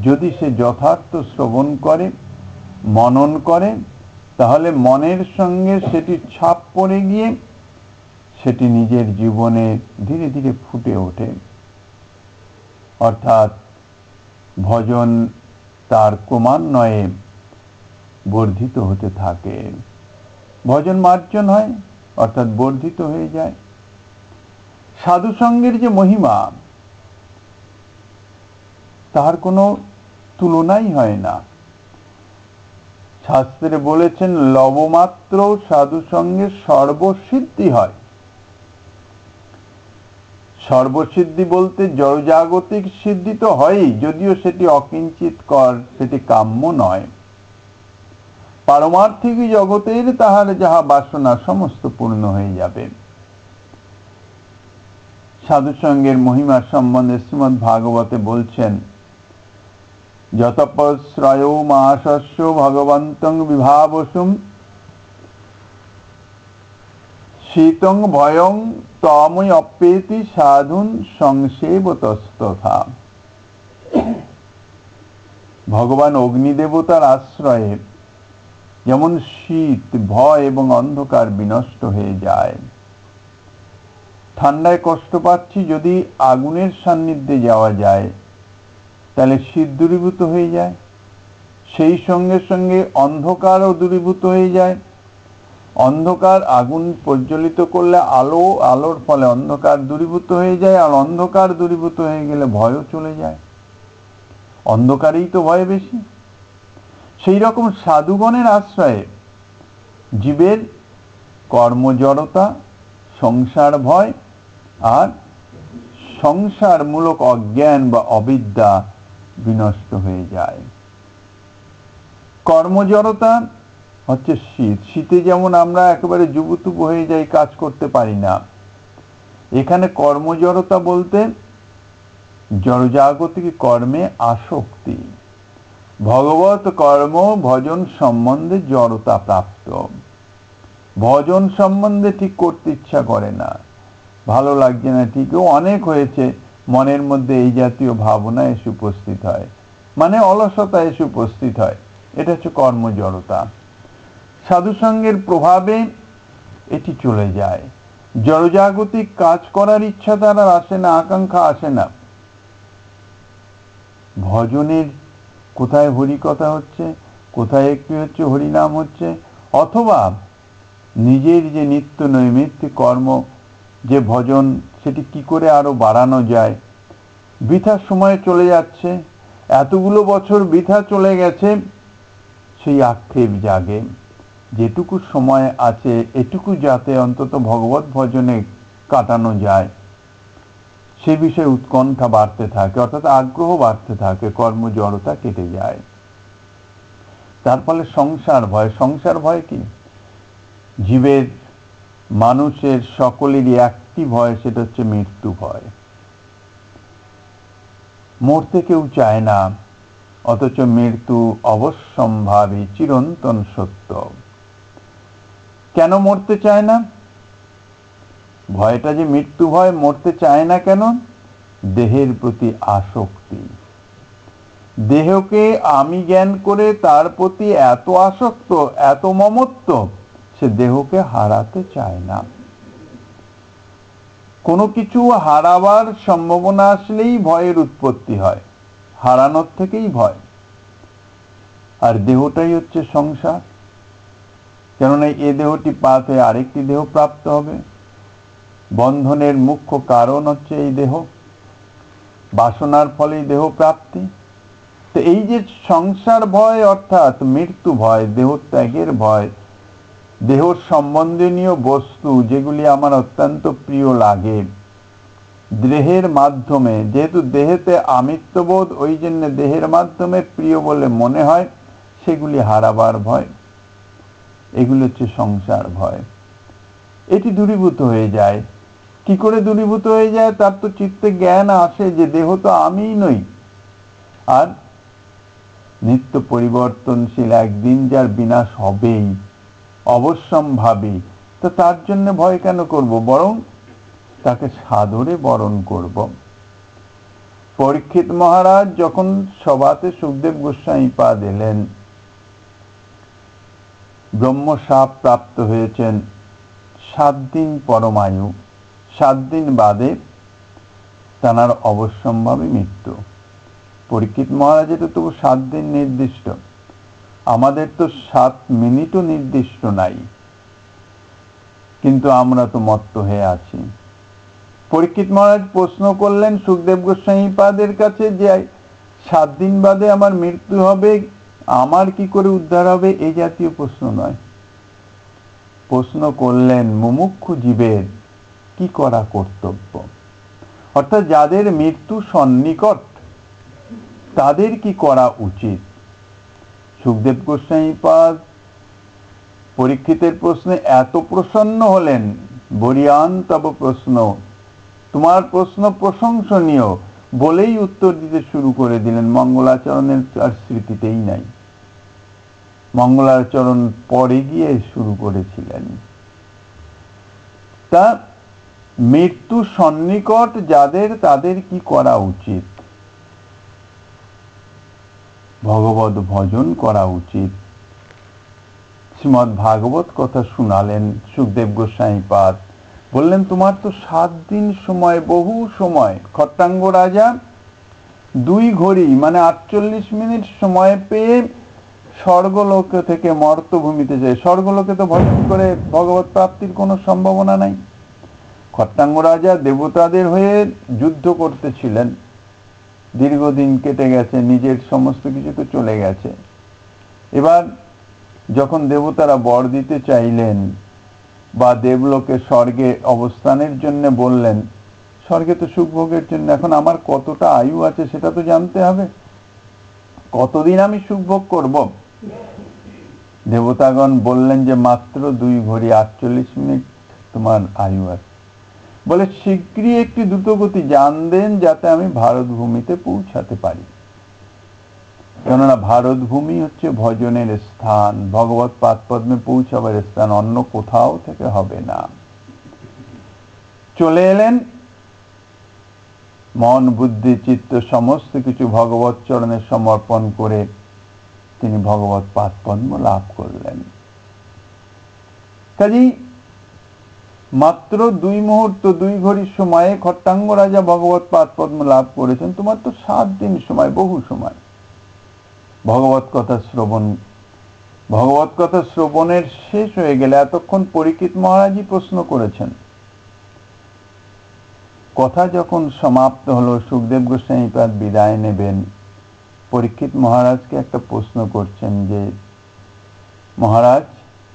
যদি সে যথার্থ শ্রবণ করে, মনন করে, তাহলে মনের সঙ্গে সেটি ছাপ পড়ে গিয়ে সেটি নিজের জীবনে ধীরে ধীরে ফুটে ওঠে, অর্থাৎ ভজন তার ক্রমান্বয়ে বর্ধিত হতে থাকে, ভজন মার্জন হয়, অর্থাৎ বর্ধিত হয়ে যায়। সাধু সঙ্গের যে মহিমা তার কোনো তুলনাই হয় না। শাস্ত্রে বলেছেন লবমাত্র সাধু সঙ্গে সর্বসিদ্ধি হয়। সর্বসিদ্ধি বলতে জড়জাগতিক সিদ্ধি তো হয়ই, যদিও সেটি অকিঞ্চিৎকর, সেটি কাম্য নয়। পারমার্থিক জগতের তাহার যাহা বাসনা সমস্ত পূর্ণ হয়ে যাবে। সাধু সঙ্গের মহিমা সম্বন্ধে শ্রীমদ্ ভাগবতে বলছেন যতপশ্রয়ো মাসস্য ভগবন্তং বিভাবসুম শীতং ভয়ং তমই অপ্যেতি সাধুন সংসেবতস্তথা। ভগবান অগ্নিদেবতার আশ্রয়ে যেমন শীত, ভয় এবং অন্ধকার বিনষ্ট হয়ে যায়। ঠান্ডায় কষ্ট পাচ্ছি, যদি আগুনের সান্নিধ্যে যাওয়া যায় তাহলে শীত দূরীভূত হয়ে যায়, সেই সঙ্গে সঙ্গে অন্ধকারও দূরীভূত হয়ে যায়। অন্ধকার আগুন প্রজ্বলিত করলে আলোর ফলে অন্ধকার দূরীভূত হয়ে যায়, আর অন্ধকার দূরীভূত হয়ে গেলে ভয়ও চলে যায়। অন্ধকারেই তো ভয় বেশি। সেই রকম সাধুগণের আশ্রয়ে জীবের কর্মজড়তা, সংসার ভয় আর সংসারমূলক অজ্ঞান বা অবিদ্যা বিনষ্ট হয়ে যায়। কর্মজড়তা হচ্ছে শীত। শীতে যেমন আমরা একেবারে জুবুতুবু হয়ে যাই, কাজ করতে পারি না। এখানে কর্মজড়তা বলতে জড়জাগতিক কর্মে আসক্তি, ভগবত কর্ম ভজন সম্বন্ধে জড়তা প্রাপ্ত। ভজন সম্বন্ধে ঠিক করতে ইচ্ছা করে না, ভালো লাগছে না, ঠিকও অনেক হয়েছে, মনের মধ্যে এই জাতীয় ভাবনা এসে উপস্থিত হয়, মানে অলসতা এসে উপস্থিত হয়। এটা হচ্ছে কর্মজড়তা। সাধুসঙ্গের প্রভাবে এটি চলে যায়। জড়জাগতিক কাজ করার ইচ্ছা তার আর আসে না, আকাঙ্ক্ষা আসে না। ভজনের কোথায় হরিকথা হচ্ছে, কোথায় একটি হচ্ছে হরিনাম হচ্ছে, অথবা নিজের যে নিত্য নৈমিত্তিক কর্ম যে ভজন, সেটি কি করে আরো বাড়ানো যায়। বৃথা সময় চলে যাচ্ছে, এতগুলো বছর বৃথা চলে গেছে, সেই আক্ষেপ জাগে। যেটুকু সময় আছে এটুকু যাতে অন্তত ভগবত ভজনে কাটানো যায়, সে বিষয়ে উৎকণ্ঠা বাড়তে থাকে, অর্থাৎ আগ্রহ বাড়তে থাকে, কর্মজড়তা কেটে যায়। তার ফলে সংসার ভয়। সংসার ভয় কি? জীবের, মানুষের সকলেরই একটি ভয়, সেটা হচ্ছে মৃত্যু ভয়। মরতে কেউ চায় না, অথচ মৃত্যু অবশ্যম্ভাবী, চিরন্তন সত্য। কেন মরতে চায় না? ভয়টা যে মৃত্যু ভয়, মরতে চায় না কেন? দেহের প্রতি আসক্তি। দেহকে আমি জ্ঞান করে তার প্রতি এত আসক্ত, এত মমত্ব, সে দেহকে হারাতে চায় না। কোনো কিছু হারাবার সম্ভাবনা আসলেই ভয়ের উৎপত্তি হয়, হারানোর থেকেই ভয়। আর দেহটাই হচ্ছে সংসার, কেননা এ দেহটি পাত হয়ে আরেকটি দেহ প্রাপ্ত হবে। বন্ধনের মুখ্য কারণ হচ্ছে এই দেহ, বাসনার ফলেই দেহ প্রাপ্তি। তো এই যে সংসার ভয় অর্থাৎ মৃত্যু ভয়, দেহ ত্যাগের ভয়, দেহ সম্বন্ধনীয় বস্তু যেগুলি আমার অত্যন্ত প্রিয় লাগে, দেহের মাধ্যমে, যেহেতু দেহেতে আমিত্ববোধ, ওই জন্য দেহের মাধ্যমে প্রিয় বলে মনে হয়, সেগুলি হারাবার ভয়। এগুলি হচ্ছে সংসার ভয়। এটি দূরীভূত হয়ে যায়। কি করে দূরীভূত হয়ে যায়? তার তো চিত্তে জ্ঞান আসে যে দেহ তো আমিই নই, আর নিত্য পরিবর্তনশীল, একদিন যার বিনাশ হবেই, অবশ্যম্ভাবী। তো তার জন্য ভয় কেন করব? বরং তাকে সাদরে বরণ করব। পরীক্ষিত মহারাজ যখন সভাতে সুখদেব গোস্বামী পাদ এলেন, ব্রহ্মশাপ প্রাপ্ত হয়েছেন, 7 দিন পরমায়ু, 7 দিন বাদে তাঁর অবশ্যম্ভাবী মৃত্যু। পরীক্ষিত মহারাজের তো তবু 7 দিন নির্দিষ্ট, আমাদের তো 7 মিনিটও নির্দিষ্ট নাই, কিন্তু আমরা তো মত্ত হয়ে আছি। পরীক্ষিত মহারাজ প্রশ্ন করলেন সুখদেব গোস্বামী পাদের কাছে যে 7 দিন বাদে আমার মৃত্যু হবে, আমার কি করে উদ্ধার হবে? এই জাতীয় প্রশ্ন নয়। প্রশ্ন করলেন মুমুক্ষু জীবের কি করা কর্তব্য, অর্থাৎ যাদের মৃত্যু সন্নিকট তাদের কি করা উচিত। সুখদেব গোস্বামী পাদ পরীক্ষিতের প্রশ্নে এত প্রসন্ন হলেন, বরিয়ান তব প্রশ্ন, তোমার প্রশ্ন প্রশংসনীয় বলেই উত্তর দিতে শুরু করে দিলেন। মঙ্গলাচরণের আর স্মৃতিতেই নাই, মঙ্গলাচরণ পরে গিয়ে শুরু করেছিলেন। তা মৃত্যু সন্নিকট যাদের, তাদের কি করা উচিত? ভগবত ভজন করা উচিত। শ্রীমদ্ ভাগবত কথা শুনালেন সুখদেব গোস্বামী পাদ। বললেন তোমার তো 7 দিন সময়, বহু সময়। খট্টাঙ্গ রাজা 2 ঘড়ি মানে 48 মিনিট সময় পেয়ে স্বর্গলোক থেকে মর্তভূমিতে যায়। স্বর্গলোকে তো ভজন করে ভগবত প্রাপ্তির কোনো সম্ভাবনা নাই। খট্টাঙ্গ রাজা দেবতাদের হয়ে যুদ্ধ করতেছিলেন, দীর্ঘদিন কেটে গেছে, নিজের সমস্ত কিছু তো চলে গেছে। এবার যখন দেবতারা বর দিতে চাইলেন বা দেবলোকে স্বর্গে অবস্থানের জন্য বললেন, স্বর্গে তো সুখভোগের জন্য, এখন আমার কতটা আয়ু আছে সেটা তো জানতে হবে, কতদিন আমি সুখভোগ করব। দেবতাগণ বললেন যে মাত্র 2 ঘড়ি 48 মিনিট তোমার আয়ু আছে। বলে শীঘ্রই একটি দ্রুতগতি যান দেন যাতে আমি ভারত ভূমিতে পৌঁছাতে পারি। কেননা ভারত ভূমি হচ্ছে ভজনের স্থান, ভগবত পাদপদ্মে পৌঁছাবার স্থান, অন্য কোথাও থেকে হবে না। চলে এলেন, মন বুদ্ধি চিত্ত সমস্ত কিছু ভগবত চরণে সমর্পণ করে তিনি ভগবত পাদপদ্ম লাভ করলেন। কাজেই মাত্র 2 মুহূর্ত 2 ঘড়ির সময়ে খট্টাঙ্গ রাজা ভগবত পাদপদ্ম লাভ করেছেন। তোমার তো 7 দিন সময়, বহু সময়। ভগবত কথা শ্রবণের শেষ হয়ে গেলে, এতক্ষণ পরীক্ষিত মহারাজই প্রশ্ন করেছেন। কথা যখন সমাপ্ত হলো, সুখদেব গোস্বামী পাদ বিদায় নেবেন, পরীক্ষিত মহারাজকে একটা প্রশ্ন করছেন যে মহারাজ,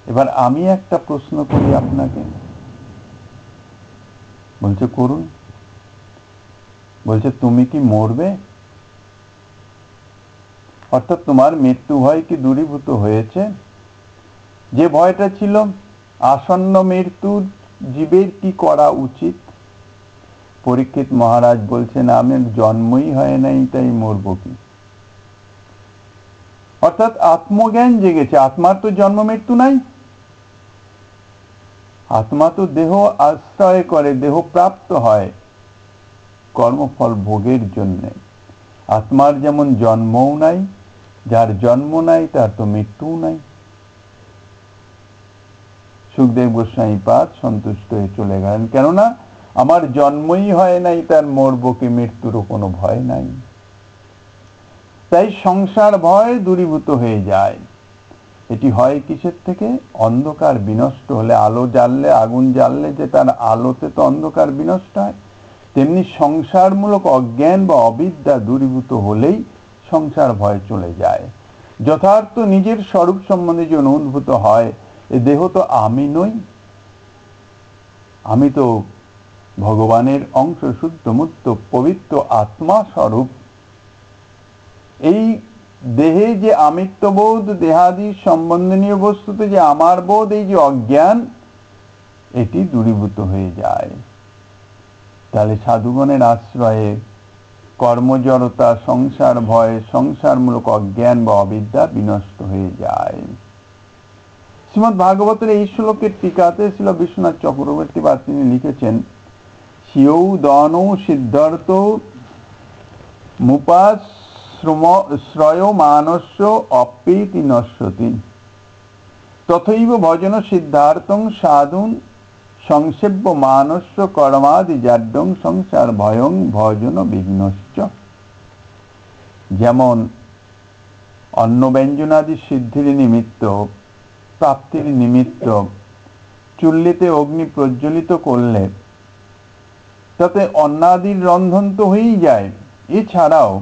এবার আমি একটা প্রশ্ন করি আপনাকে। বলছে করুন। বলছে তুমি কি মরবে? অর্থাৎ তোমার মৃত্যু ভয় কি দূরীভূত হয়েছে? যে ভয়টা ছিল আসন্ন মৃত্যুর, জীবের কি করা উচিত? পরীক্ষিত মহারাজ বলছেন আমি জন্মই হয় নাই, তাই মরব কি? অর্থাৎ আত্মজ্ঞান জেগেছে। আত্মার তো জন্ম মৃত্যু নাই। আত্মা তো দেহ আশ্রয় করে, দেহ প্রাপ্ত হয় কর্মফল ভোগের জন্য। আত্মার যেমন জন্মও নাই, যার জন্ম নাই তার তো মৃত্যুও নাই। সুখদেব গোস্বামী পাদ সন্তুষ্ট হয়ে চলে গেলেন, কেননা আমার জন্মই হয় নাই, তার মরব কি, মৃত্যুরও কোনো ভয় নাই। তাই সংসার ভয় দূরীভূত হয়ে যায়। এটি হয় কিসের থেকে? অন্ধকার বিনষ্ট হলে, আলো জ্বাললে, আগুন জ্বাললে যে তার আলোতে তো অন্ধকার বিনষ্ট হয়, তেমনি সংসারমূলক অজ্ঞান বা অবিদ্যা দূরীভূত হলেই সংসার ভয় চলে যায়। যথার্থ নিজের স্বরূপ সম্বন্ধে যে অনুভূত হয়, এ দেহ তো আমি নই, আমি তো ভগবানের অংশ, শুদ্ধ মুক্ত পবিত্র আত্মা স্বরূপ। এই দেহে যে আমিত্ববোধ, দেহাদি সম্বন্ধনীয় বস্তুতে যে আমার বোধ, এই যে অজ্ঞান, এটি দূরীভূত হয়ে যায়। তাহলে সাধুগণের আশ্রয়ে কর্মজড়তা, সংসার ভয়, সংসারমূলক অজ্ঞান বা অবিদ্যা বিনষ্ট হয়ে যায়। শ্রীমদ্ ভাগবতের এই শ্লোকের টিকাতে শ্রীল বিশ্বনাথ চক্রবর্তী বা তিনি লিখেছেন, শিয়ৌ দনৌ সিদ্ধার্থ মুপাশ্রয় মানস্য অপ্রীতি নশ্যতি তথৈব ভজন সিদ্ধার্থং সাধুন সংসেব্য মানস্য কর্মাদি জাড্যং সংসার ভয়ং ভজন বিঘ্নশ্চ। যেমন অন্ন ব্যঞ্জনাদি সিদ্ধির নিমিত্ত, প্রাপ্তির নিমিত্ত চুল্লিতে অগ্নি প্রজ্বলিত করলে তাতে অন্নাদির রন্ধন তো হয়েই যায়, এছাড়াও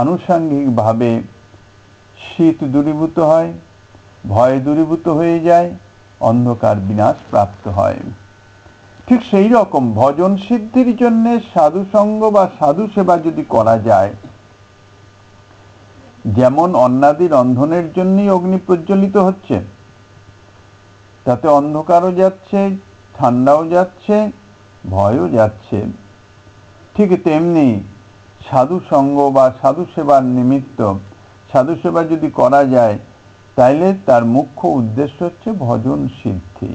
আনুষঙ্গিকভাবে শীত দূরীভূত হয়, ভয় দূরীভূত হয়ে যায়, অন্ধকার বিনাশ প্রাপ্ত হয়। ঠিক সেই রকম ভজন সিদ্ধির জন্য সাধু সঙ্গ বা সাধু সেবা যদি করা যায়, যেমন অন্নাদি রন্ধনের জন্যই অগ্নি প্রজ্বলিত হচ্ছে, তাতে অন্ধকারও যাচ্ছে, ঠান্ডাও যাচ্ছে, ভয়ও যাচ্ছে, ঠিক তেমনি সাধু সঙ্গ বা সাধু সেবার নিমিত্ত সাধু সেবা যদি করা যায়, তাইলে তার মুখ্য উদ্দেশ্য হচ্ছে ভজন সিদ্ধি।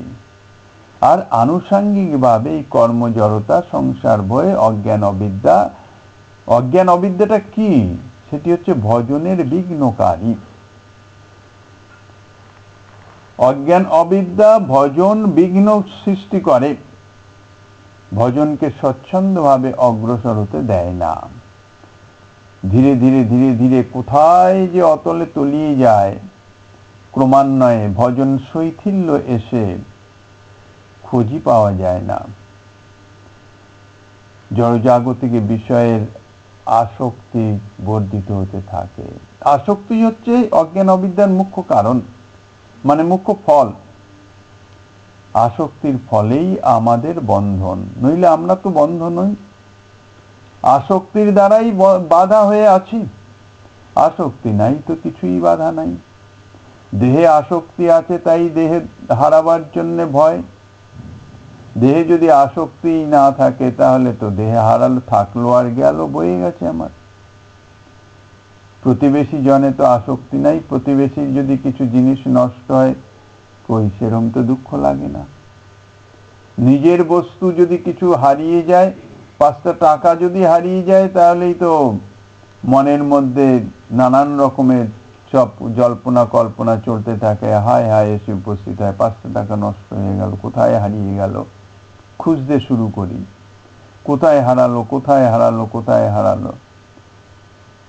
আর আনুষাঙ্গিকভাবে এই কর্মজড়তা, সংসার ভয়, অজ্ঞান অবিদ্যাটা কি? সেটি হচ্ছে ভজনের বিঘ্নকারী। অজ্ঞান অবিদ্যা ভজন বিঘ্ন সৃষ্টি করে, ভজনকে স্বচ্ছন্দভাবে অগ্রসর হতে দেয় না। ধীরে ধীরে ধীরে ধীরে কোথায় যে অতলে তলিয়ে যায়, ক্রমান্বয়ে ভজন শৈথিল্য এসে খোঁজই পাওয়া যায় না। জড়জাগতিক বিষয়ের আসক্তি বর্ধিত হতে থাকে। আসক্তি হচ্ছে অজ্ঞান অবিদ্যার মুখ্য কারণ, মানে মুখ্য ফল। আসক্তির ফলেই আমাদের বন্ধন, নইলে আমরা তো বন্ধ নই। আসক্তির দ্বারাই বাধা হয়ে আছি, আসক্তি নাই তো কিছুই বাধা নাই। দেহে আসক্তি আছে, তাই দেহে হারাবার জন্য ভয়। দেহে যদি আসক্তি না থাকে তাহলে তো দেহে হারালো, থাকলো আর গেল, বয়ে গেছে আমার। প্রতিবেশী জনে তো আসক্তি নাই, প্রতিবেশীর যদি কিছু জিনিস নষ্ট হয়, কই সেরকম তো দুঃখ লাগে না। নিজের বস্তু যদি কিছু হারিয়ে যায়, 5টা টাকা যদি হারিয়ে যায়, তাহলেই তো মনের মধ্যে নানান রকমের সব জল্পনা কল্পনা চলতে থাকে। হায় হায় এসে উপস্থিত হয়, 5টা টাকা নষ্ট হয়ে গেল, কোথায় হারিয়ে গেল, খুঁজতে শুরু করি, কোথায় হারালো, কোথায় হারালো, কোথায় হারালো।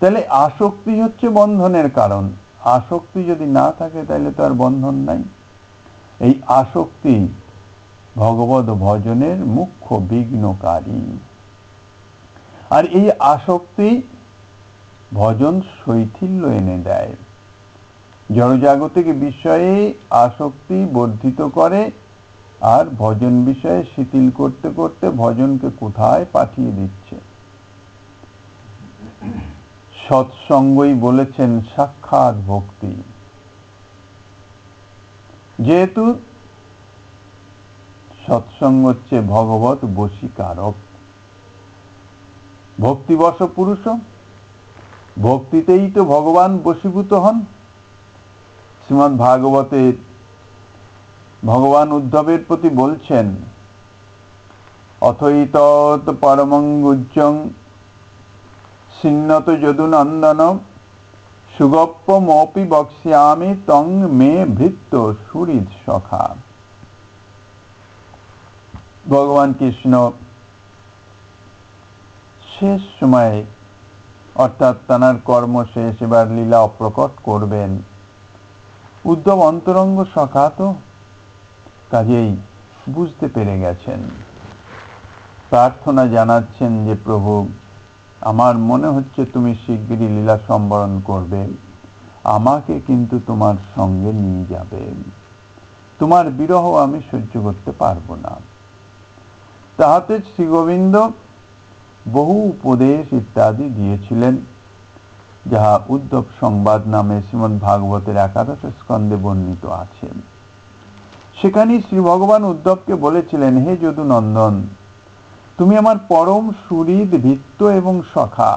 তাহলে আসক্তি হচ্ছে বন্ধনের কারণ। আসক্তি যদি না থাকে তাহলে তো আর বন্ধন নাই। এই আসক্তি ভগবত ভজনের মুখ্য বিঘ্নকারী। আর এই আসক্তি ভজন শৈথিল্য এনে দেয়। জড়জাগতিক বিষয়ে আসক্তি বর্ধিত করে, আর ভজন বিষয়ে শিথিল করতে করতে ভজনকে কোথায় পাঠিয়ে দিচ্ছে। সৎসঙ্গই বলেছেন সাক্ষাৎ ভক্তি। যেহেতু সৎসঙ্গ হচ্ছে ভগবত বশীকারক, ভক্তিবশ পুরুষ, ভক্তিতেই তো ভগবান বশীভূত হন। শ্রীমদ্ ভাগবতে ভগবান উদ্ধবের প্রতি বলছেন, অথৈতৎ পরমঙ্গুজ্জং সিন্নত যদুনন্দন সুগপ্পমপি বক্ষ্যামি তং মে ভৃত্য সুহৃদ সখা। ভগবান কৃষ্ণ শেষ সময়ে, অর্থাৎ তাঁর কর্ম শেষ, এবার লীলা অপ্রকট করবেন। উদ্ধব অন্তরঙ্গ সখা তো, কাজেই বুঝতে পেরে গেছেন। প্রার্থনা জানাচ্ছেন যে প্রভু, আমার মনে হচ্ছে তুমি শিগগিরই লীলা সম্বরণ করবে, আমাকে কিন্তু তোমার সঙ্গে নিয়ে যাবে, তোমার বিরহ আমি সহ্য করতে পারবো না। তাহাতে শ্রী গোবিন্দ বহু উপদেশ ইত্যাদি দিয়েছিলেন, যাহা উদ্ধব সংবাদ নামে শ্রীমদ্ ভাগবতের 11 স্কন্ধে বর্ণিত আছে। সেখানে শ্রী ভগবান উদ্ধবকে বলেছিলেন, হে যদুনন্দন, তুমি আমার পরম সুহৃদ, ভৃত্য এবং সখা।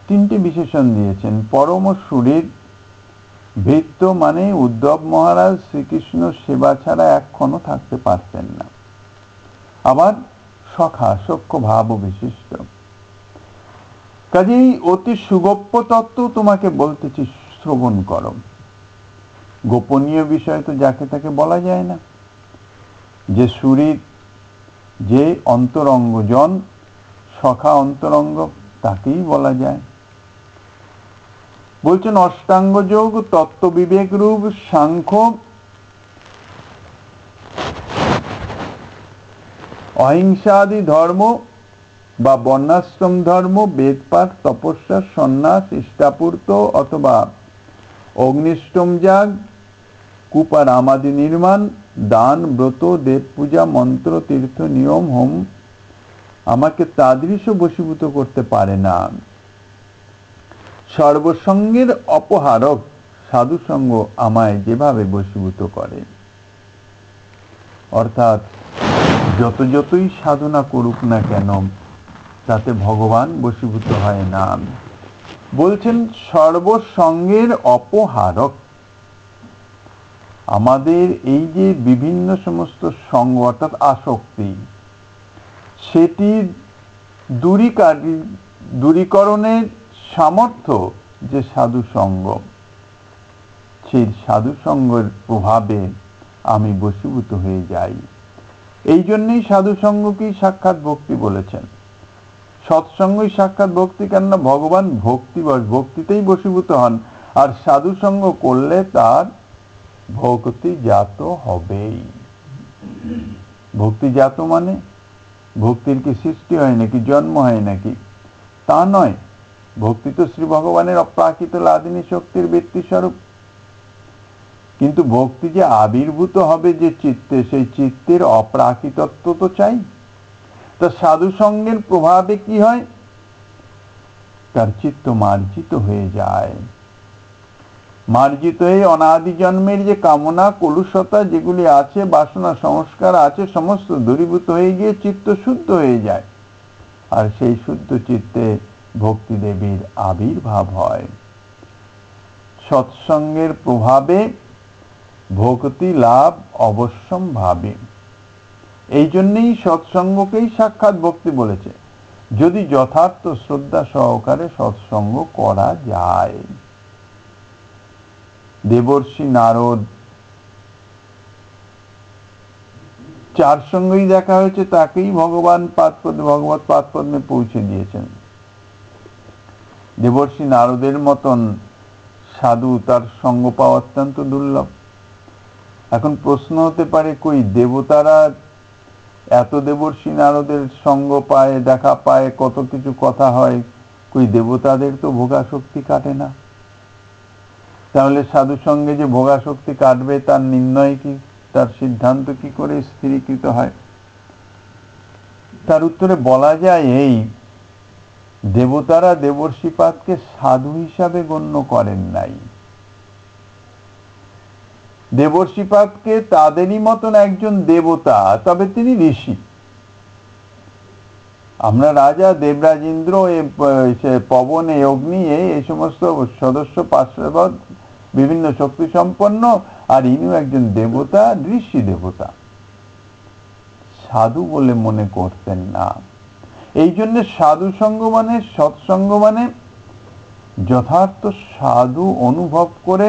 3টে বিশেষণ দিয়েছেন। পরম সুহৃদ, ভৃত্য মানে উদ্ধব মহারাজ শ্রীকৃষ্ণ সেবা ছাড়া এক্ষণও থাকতে পারতেন না। আবার সখা, সখ্য ভাব বিশিষ্ট। কাজেই অতি সুগোপ্য তত্ত্ব তোমাকে বলতেছি, শ্রবণ করো। গোপনীয় বিষয় তো যাকে তাকে বলা যায় না। যে সুহৃদ, যে অন্তরঙ্গজন, সখা অন্তরঙ্গ, তাকেই বলা যায়। বলছেন অষ্টাঙ্গ যোগ, তত্ত্ব বিবেক রূপ, সাংখ্য, অহিংসাদি ধর্ম বা বর্ণাশ্রম ধর্ম, বেদপাঠ, তপস্যা, সন্ন্যাস, ইষ্টাপূর্ত অথবা অগ্নিষ্টম যাগ, কুপারামাদি নির্মাণ, দান, ব্রত, দেব পূজা, মন্ত্র, তীর্থ, নিয়ম, হোম আমাকে তাদৃশ বশীভূত করতে পারে না। সর্বসঙ্গের অপহারক সাধুসঙ্গ আমায় যেভাবে বশীভূত করে, অর্থাৎ যতই সাধনা করুক না কেন, তাতে ভগবান বশীভূত হয় না। বলছেন সর্বসঙ্গের অপহারক। আমাদের এই যে বিভিন্ন সমস্ত সঙ্গ অর্থাৎ আসক্তি, সেটি দূরীকরণের সামর্থ্য যে সাধু সঙ্গ, সেই সাধু সঙ্গের প্রভাবে আমি বশীভূত হয়ে যাই। এই জন্যই সাধু সঙ্গকেই সাক্ষাৎ ভক্তি বলেছেন। সৎসঙ্গই সাক্ষাৎ ভক্তি, কেননা ভগবান ভক্তিতেই বশীভূত হন, আর সাধু সঙ্গ করলে তার ভক্তি জাত হবেই। ভক্তি জাত মানে ভক্তির কি সৃষ্টি হয় নাকি, জন্ম হয় নাকি? তা নয়। ভক্তি তো শ্রী ভগবানের অপ্রাকৃত লাদিনী শক্তির বৃত্তি স্বরূপ। কিন্তু ভক্তি যে আবির্ভূত হবে যে চিত্তে, সেই চিত্তের অপ্রাকৃতত্ব তো চাই। তা সাধু সঙ্গের প্রভাবে কি হয়? তার চিত্ত মার্জিত হয়ে যায়। মার্জিত হয়ে অনাদি জন্মের যে কামনা কলুষতা যেগুলি আছে, বাসনা সংস্কার আছে, সমস্ত দূরীভূত হয়ে গিয়ে চিত্ত শুদ্ধ হয়ে যায়। আর সেই শুদ্ধ চিত্তে ভক্তি দেবীর আবির্ভাব হয়। সৎসঙ্গের প্রভাবে ভক্তি লাভ অবশ্যম্ভাবী। এই জন্যই সৎসঙ্গকেই সাক্ষাৎ ভক্তি বলেছে, যদি যথার্থ শ্রদ্ধা সহকারে সৎসঙ্গ করা যায়। দেবর্ষি নারদ, যার সঙ্গেই দেখা হয়েছে তাকেই ভগবান ভগবত পাদপদ্মে পৌঁছে দিয়েছেন। দেবর্ষি নারদের মতন সাধু, তার সঙ্গ পাওয়া অত্যন্ত দুর্লভ। এখন প্রশ্ন হতে পারে, কই দেবতারা এত দেবর্ষি নারদের সঙ্গ পায়, দেখা পায়, কত কিছু কথা হয়, কই দেবতাদের তো ভোগাসক্তি কাটে না। তাহলে সাধু সঙ্গে যে ভোগাসক্তি কাটবে তার নির্ণয় কি, তার সিদ্ধান্ত কি করে স্থিরীকৃত হয়? তার উত্তরে বলা যায় এই, দেবতারা দেবর্ষিপাদকে সাধু হিসাবে গণ্য করেন নাই। দেবর্ষিপাদকে তাদেরই মতন একজন দেবতা, তবে তিনি ঋষি। আমরা রাজা, দেবরাজ ইন্দ্র, পবন, অগ্নি, এই সমস্ত সদস্য পার্শ্বদ বিভিন্ন শক্তি সম্পন্ন, আর ইনিও একজন দেবতা, ঋষি দেবতা। সাধু বলে মনে করতেন না। এই জন্য সাধু সঙ্গ মানে, সৎসঙ্গ মানে যথার্থ সাধু অনুভব করে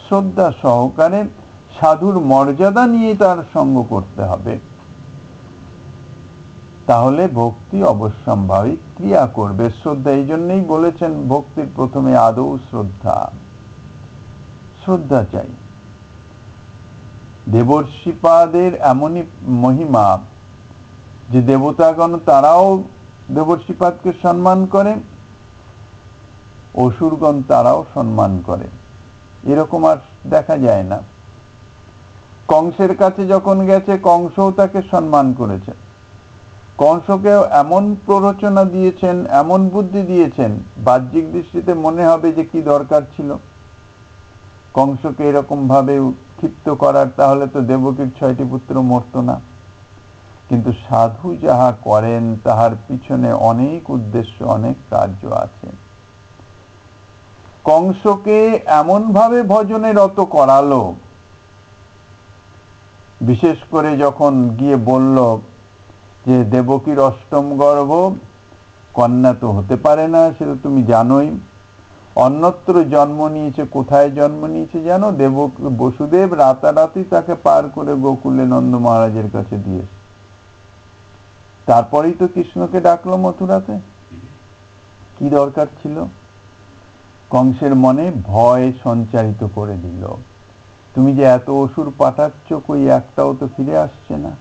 শ্রদ্ধা সহকারে সাধুর মর্যাদা নিয়ে তার সঙ্গ করতে হবে। তাহলে ভক্তি অবশ্যম্ভাবী ক্রিয়া করবে। শ্রদ্ধা, এই জন্যই বলেছেন ভক্তির প্রথমে আদৌ শ্রদ্ধা। শ্রদ্ধা চাই। দেবর্ষিপাদের এমনই মহিমা যে দেবতাগণ তারাও দেবর্ষিপাদকে সম্মান করে, অসুরগণ তারাও সম্মান করে। এরকম আর দেখা যায় না। কংসের কাছে যখন গেছে, কংসও তাকে সম্মান করেছে। কংসকেও এমন প্ররোচনা দিয়েছেন, এমন বুদ্ধি দিয়েছেন, বাহ্যিক দৃষ্টিতে মনে হবে যে কি দরকার ছিল কংসকে এরকম ভাবে ক্ষিপ্ত করার, তাহলে তো দেবকীর 6টি পুত্র মরত না। কিন্তু সাধু যাহা করেন তাহার পিছনে অনেক উদ্দেশ্য, অনেক কার্য আছে। কংসকে এমন ভাবে ভজনে রত করালো, বিশেষ করে যখন গিয়ে বলল যে দেবকীর অষ্টম গর্ভ, কন্যা তো হতে পারে না, সেটা তুমি জানোই। অন্যত্র জন্ম নিয়েছে, কোথায় জন্ম নিয়েছে জানো? বসুদেব রাতারাতি তাকে পার করে গোকুলে নন্দ মহারাজের কাছে দিয়েছে। তারপরেই তো কৃষ্ণকে ডাকলো মথুরাতে। কি দরকার ছিল? কংসের মনে ভয় সঞ্চারিত করে দিল, তুমি যে এত অসুর পাঠাচ্ছ, কই একটাও তো ফিরে আসছে না।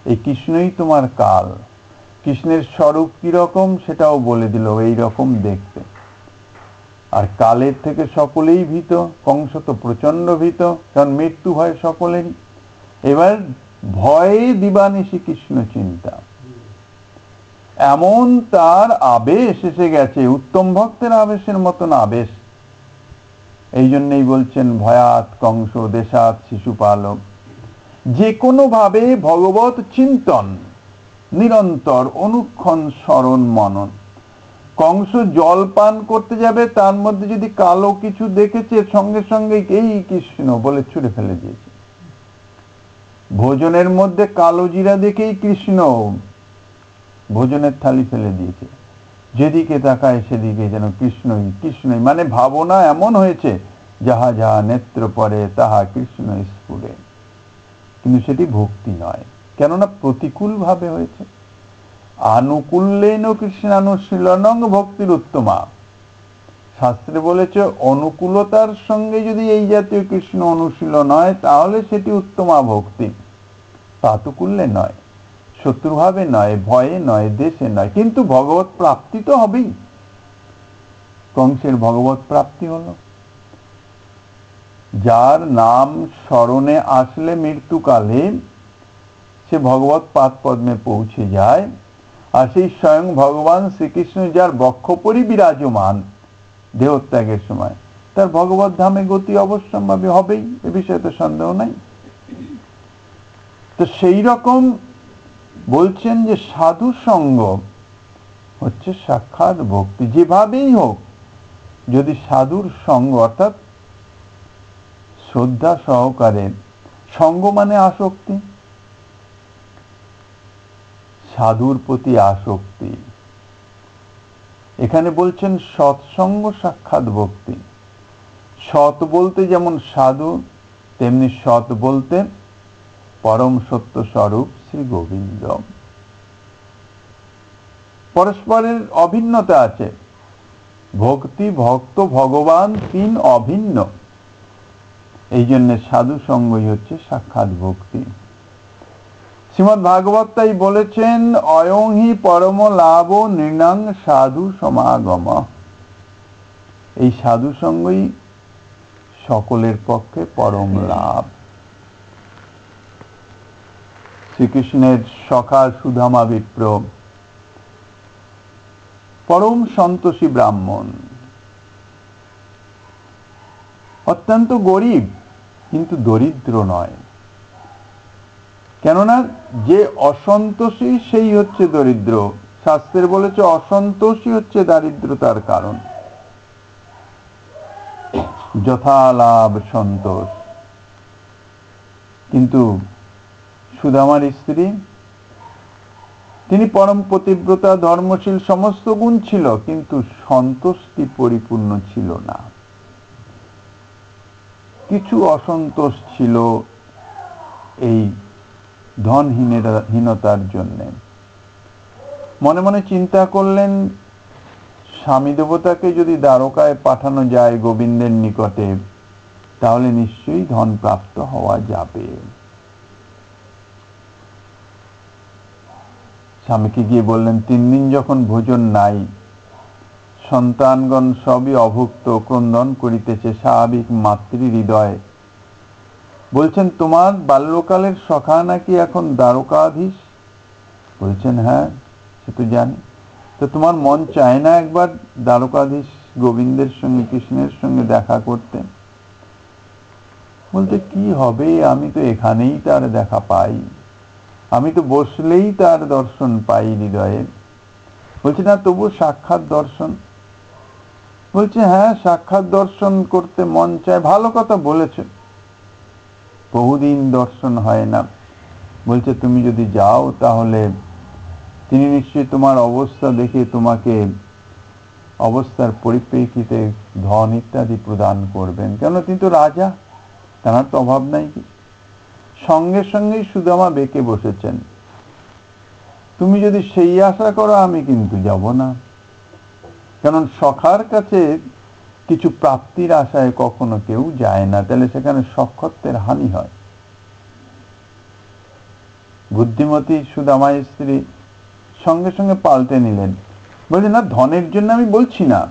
এই কৃষ্ণই তোমার কাল। কৃষ্ণের স্বরূপ কিরকম সেটাও বলে দিল, এই রকম দেখতে। আর কালের থেকে সকলেই ভীত, কংস তো প্রচন্ড ভীত, কারণ মৃত্যু হয় সকলেরই। এবার ভয়ে দিবানিশি কৃষ্ণ চিন্তা, এমন তার আবেশ এসে গেছে, উত্তম ভক্তের আবেশের মতন আবেশ। এই জন্যই বলছেন ভয়াত কংস দেশাত শিশুপালক। যে কোনো ভাবে ভগবত চিন্তন, নিরন্তর অনুক্ষণ স্মরণ মনন, কংস জল পান করতে যাবে, তার মধ্যে যদি কালো কিছু দেখেছে সঙ্গে সঙ্গে এই কৃষ্ণ বলে ছুঁড়ে ফেলে দিয়েছে। ভোজনের মধ্যে কালো জিরা দেখেই কৃষ্ণ ভোজনের থালি ফেলে দিয়েছে। যেদিকে তাকায় সেদিকে যেন কৃষ্ণই কৃষ্ণই, মানে ভাবনা এমন হয়েছে যাহা যাহা নেত্র পরে তাহা কৃষ্ণ স্ফুরে। কিন্তু সেটি ভক্তি নয়, কেননা প্রতিকূল ভাবে হয়েছে। আনুকূল্যেন কৃষ্ণানুশীলনং ভক্তির উত্তমা। শাস্ত্রে বলেছে অনুকূলতার সঙ্গে যদি এই জাতীয় কৃষ্ণ অনুশীলন হয় তাহলে সেটি উত্তমা ভক্তি, পাতুকুল্যে নয়, শত্রুভাবে নয়, ভয়ে নয়, দেশে নয়। কিন্তু ভগবত প্রাপ্তি তো হবেই। কংসের ভগবত প্রাপ্তি হলো, যার নাম স্মরণে আসলে মৃত্যুকালে সে ভগবত পাদ পদ্মে পৌঁছে যায়। আর সেই স্বয়ং ভগবান শ্রীকৃষ্ণ যার বক্ষপরি বিরাজমান দেহত্যাগের সময়, তার ভগবত ধামে গতি অবশ্যম্ভাবী হবেই, এ বিষয়ে তো সন্দেহ নাই। তো সেই রকম বলছেন যে সাধু সঙ্গ হচ্ছে সাক্ষাৎ ভক্তি। যেভাবেই হোক, যদি সাধুর সঙ্গ অর্থাৎ শ্রদ্ধা সহকারে, সঙ্গ মানে আসক্তি, সাধুর প্রতি আসক্তি। এখানে বলছেন সৎসঙ্গ সাক্ষাৎ ভক্তি। সৎ বলতে যেমন সাধু, তেমনি সৎ বলতে পরম সত্য স্বরূপ শ্রী গোবিন্দ। পরস্পরের অভিন্নতা আছে। ভক্তি, ভক্ত, ভগবান তিন অভিন্ন। এই জন্য সাধু সঙ্গই হচ্ছে সাক্ষাৎ ভক্তি। শ্রীমদ্ ভাগবত তাই বলেছেন অয়ং হি পরম লাভ নৃণাং সাধু সমাগম। এই সাধু সঙ্গই সকলের পক্ষে পরম লাভ। শ্রীকৃষ্ণের সখা সুদামা বিপ্র পরম সন্তোষী ব্রাহ্মণ, অত্যন্ত গরিব কিন্তু দরিদ্র নয়। কেননা যে অসন্তোষী সেই হচ্ছে দরিদ্র। শাস্ত্রে বলেছে অসন্তোষী হচ্ছে দারিদ্রতার কারণ। যথালাভ সন্তোষ। কিন্তু সুদামার স্ত্রী, তিনি পরম পতিব্রতা, ধর্মশীল, সমস্ত গুণ ছিল, কিন্তু সন্তুষ্টি পরিপূর্ণ ছিল না। কিছু অসন্তোষ ছিল এই ধনহীনতার জন্য। মনে মনে চিন্তা করলেন, স্বামী দেবতাকে যদি দ্বারকায় পাঠানো যায় গোবিন্দের নিকটে, তাহলে নিশ্চয়ই ধন প্রাপ্ত হওয়া যাবে। স্বামীকে গিয়ে বললেন, 3 দিন যখন ভোজন নাই, সন্তানগণ সবই অভুক্ত, ক্রন্দন করিতেছে, স্বাভাবিক মাতৃ হৃদয়। বলছেন, তোমার বাল্যকালের সখা নাকি এখন দ্বারকাধীশ? বলছেন, হ্যাঁ, সে তো জানি। তো তোমার মন চায় না একবার দ্বারকাধীশ গোবিন্দের সঙ্গে, কৃষ্ণের সঙ্গে দেখা করতে? বলতে, কি হবে, আমি তো এখানেই তার দেখা পাই, আমি তো বসলেই তার দর্শন পাই হৃদয়ে। বলছে, না, তবু সাক্ষাৎ দর্শন। বলছে, হ্যাঁ, সাক্ষাৎ দর্শন করতে মন চায়, ভালো কথা বলেছে, বহুদিন দর্শন হয় না। বলছে, তুমি যদি যাও তাহলে তিনি নিশ্চয়ই তোমার অবস্থা দেখে তোমাকে অবস্থার পরিপ্রেক্ষিতে ধন ইত্যাদি প্রদান করবেন, কেন তিনি তো রাজা, তার তো অভাব নাই। সঙ্গে সঙ্গেই সুদামা বেঁকে বসেছেন, তুমি যদি সেই আশা করো আমি কিন্তু যাব না। কারণ সখার কাছে কিছু প্রাপ্তির আশায় কখনো কেউ যায় না, তাহলে সেখানে সক্ষত্বের হানি হয়। বুদ্ধিমতী সুদামা স্ত্রী সঙ্গে সঙ্গে পাল্টে নিলেন, বলছে, না, ধনের জন্য আমি বলছি না,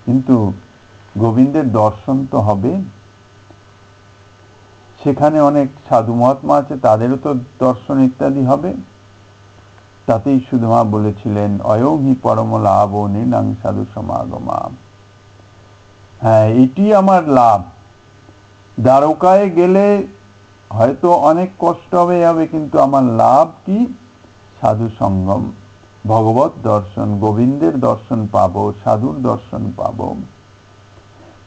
কিন্তু গোবিন্দের দর্শন তো হবে, সেখানে অনেক সাধু মহাত্মা আছে, তাদেরও তো দর্শন ইত্যাদি হবে। তাতেই সুদামা বলেছিলেন, অয়ং হি পরম লাভ নৃণাং সাধু সমাগমা। হ্যাঁ, এটি আমার লাভ। দ্বারকায় গেলে হয়তো অনেক কষ্ট হবে, কিন্তু আমার লাভ কি? সাধু সঙ্গম। ভগবত দর্শন, গোবিন্দের দর্শন পাবো, সাধুর দর্শন পাবো।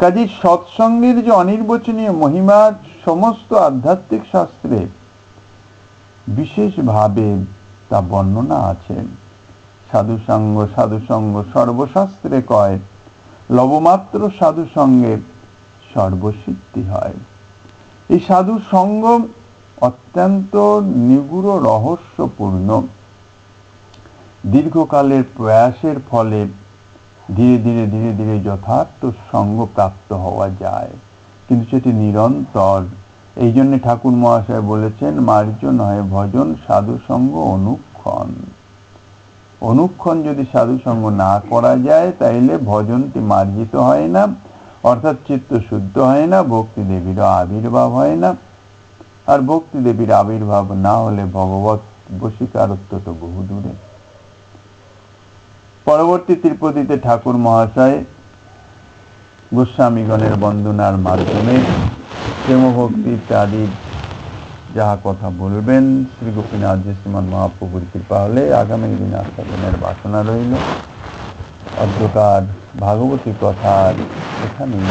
কাজে সৎসঙ্গের যে অনির্বচনীয় মহিমা সমস্ত আধ্যাত্মিক শাস্ত্রে বিশেষভাবে তা বর্ণনা আছে। সাধুসঙ্গ সর্বশাস্ত্রে কয়, লবমাত্র সাধুসঙ্গে সর্বসিদ্ধি হয়। এই সাধু সঙ্গ অত্যন্ত নিগুড় রহস্যপূর্ণ। দীর্ঘকালের প্রয়াসের ফলে ধীরে ধীরে যথার্থ সঙ্গ প্রাপ্ত হওয়া যায়, কিন্তু সেটি নিরন্তর। এই জন্য ঠাকুর মহাশয় বলেছেন, মার্জ নয় ভজন সাধু সঙ্গ অনুক্ষণ। অনুক্ষণ যদি সাধু সঙ্গ না করা যায়, তাইলে ভজনটি মার্জিত হয় না, অর্থাৎ চিত্ত শুদ্ধ হয় না, ভক্তি দেবীর আবির্ভাব হয় না। আর ভক্তি দেবীর আবির্ভাব না হলে ভগবত বশীকারত্ব তো বহু দূরে। পরবর্তী ত্রিপদীতে ঠাকুর মহাশয় গোস্বামীগণের বন্দনার মাধ্যমে প্রেম ভক্তি ইত্যাদি যাহা কথা বলবেন, শ্রী গোপীনাথ জি শ্রীমান মহাপ্রভুর কৃপা হলে আগামী দিন আস্বাদনের বাসনা রইল। অদ্যকার ভাগবতী কথার এখানেই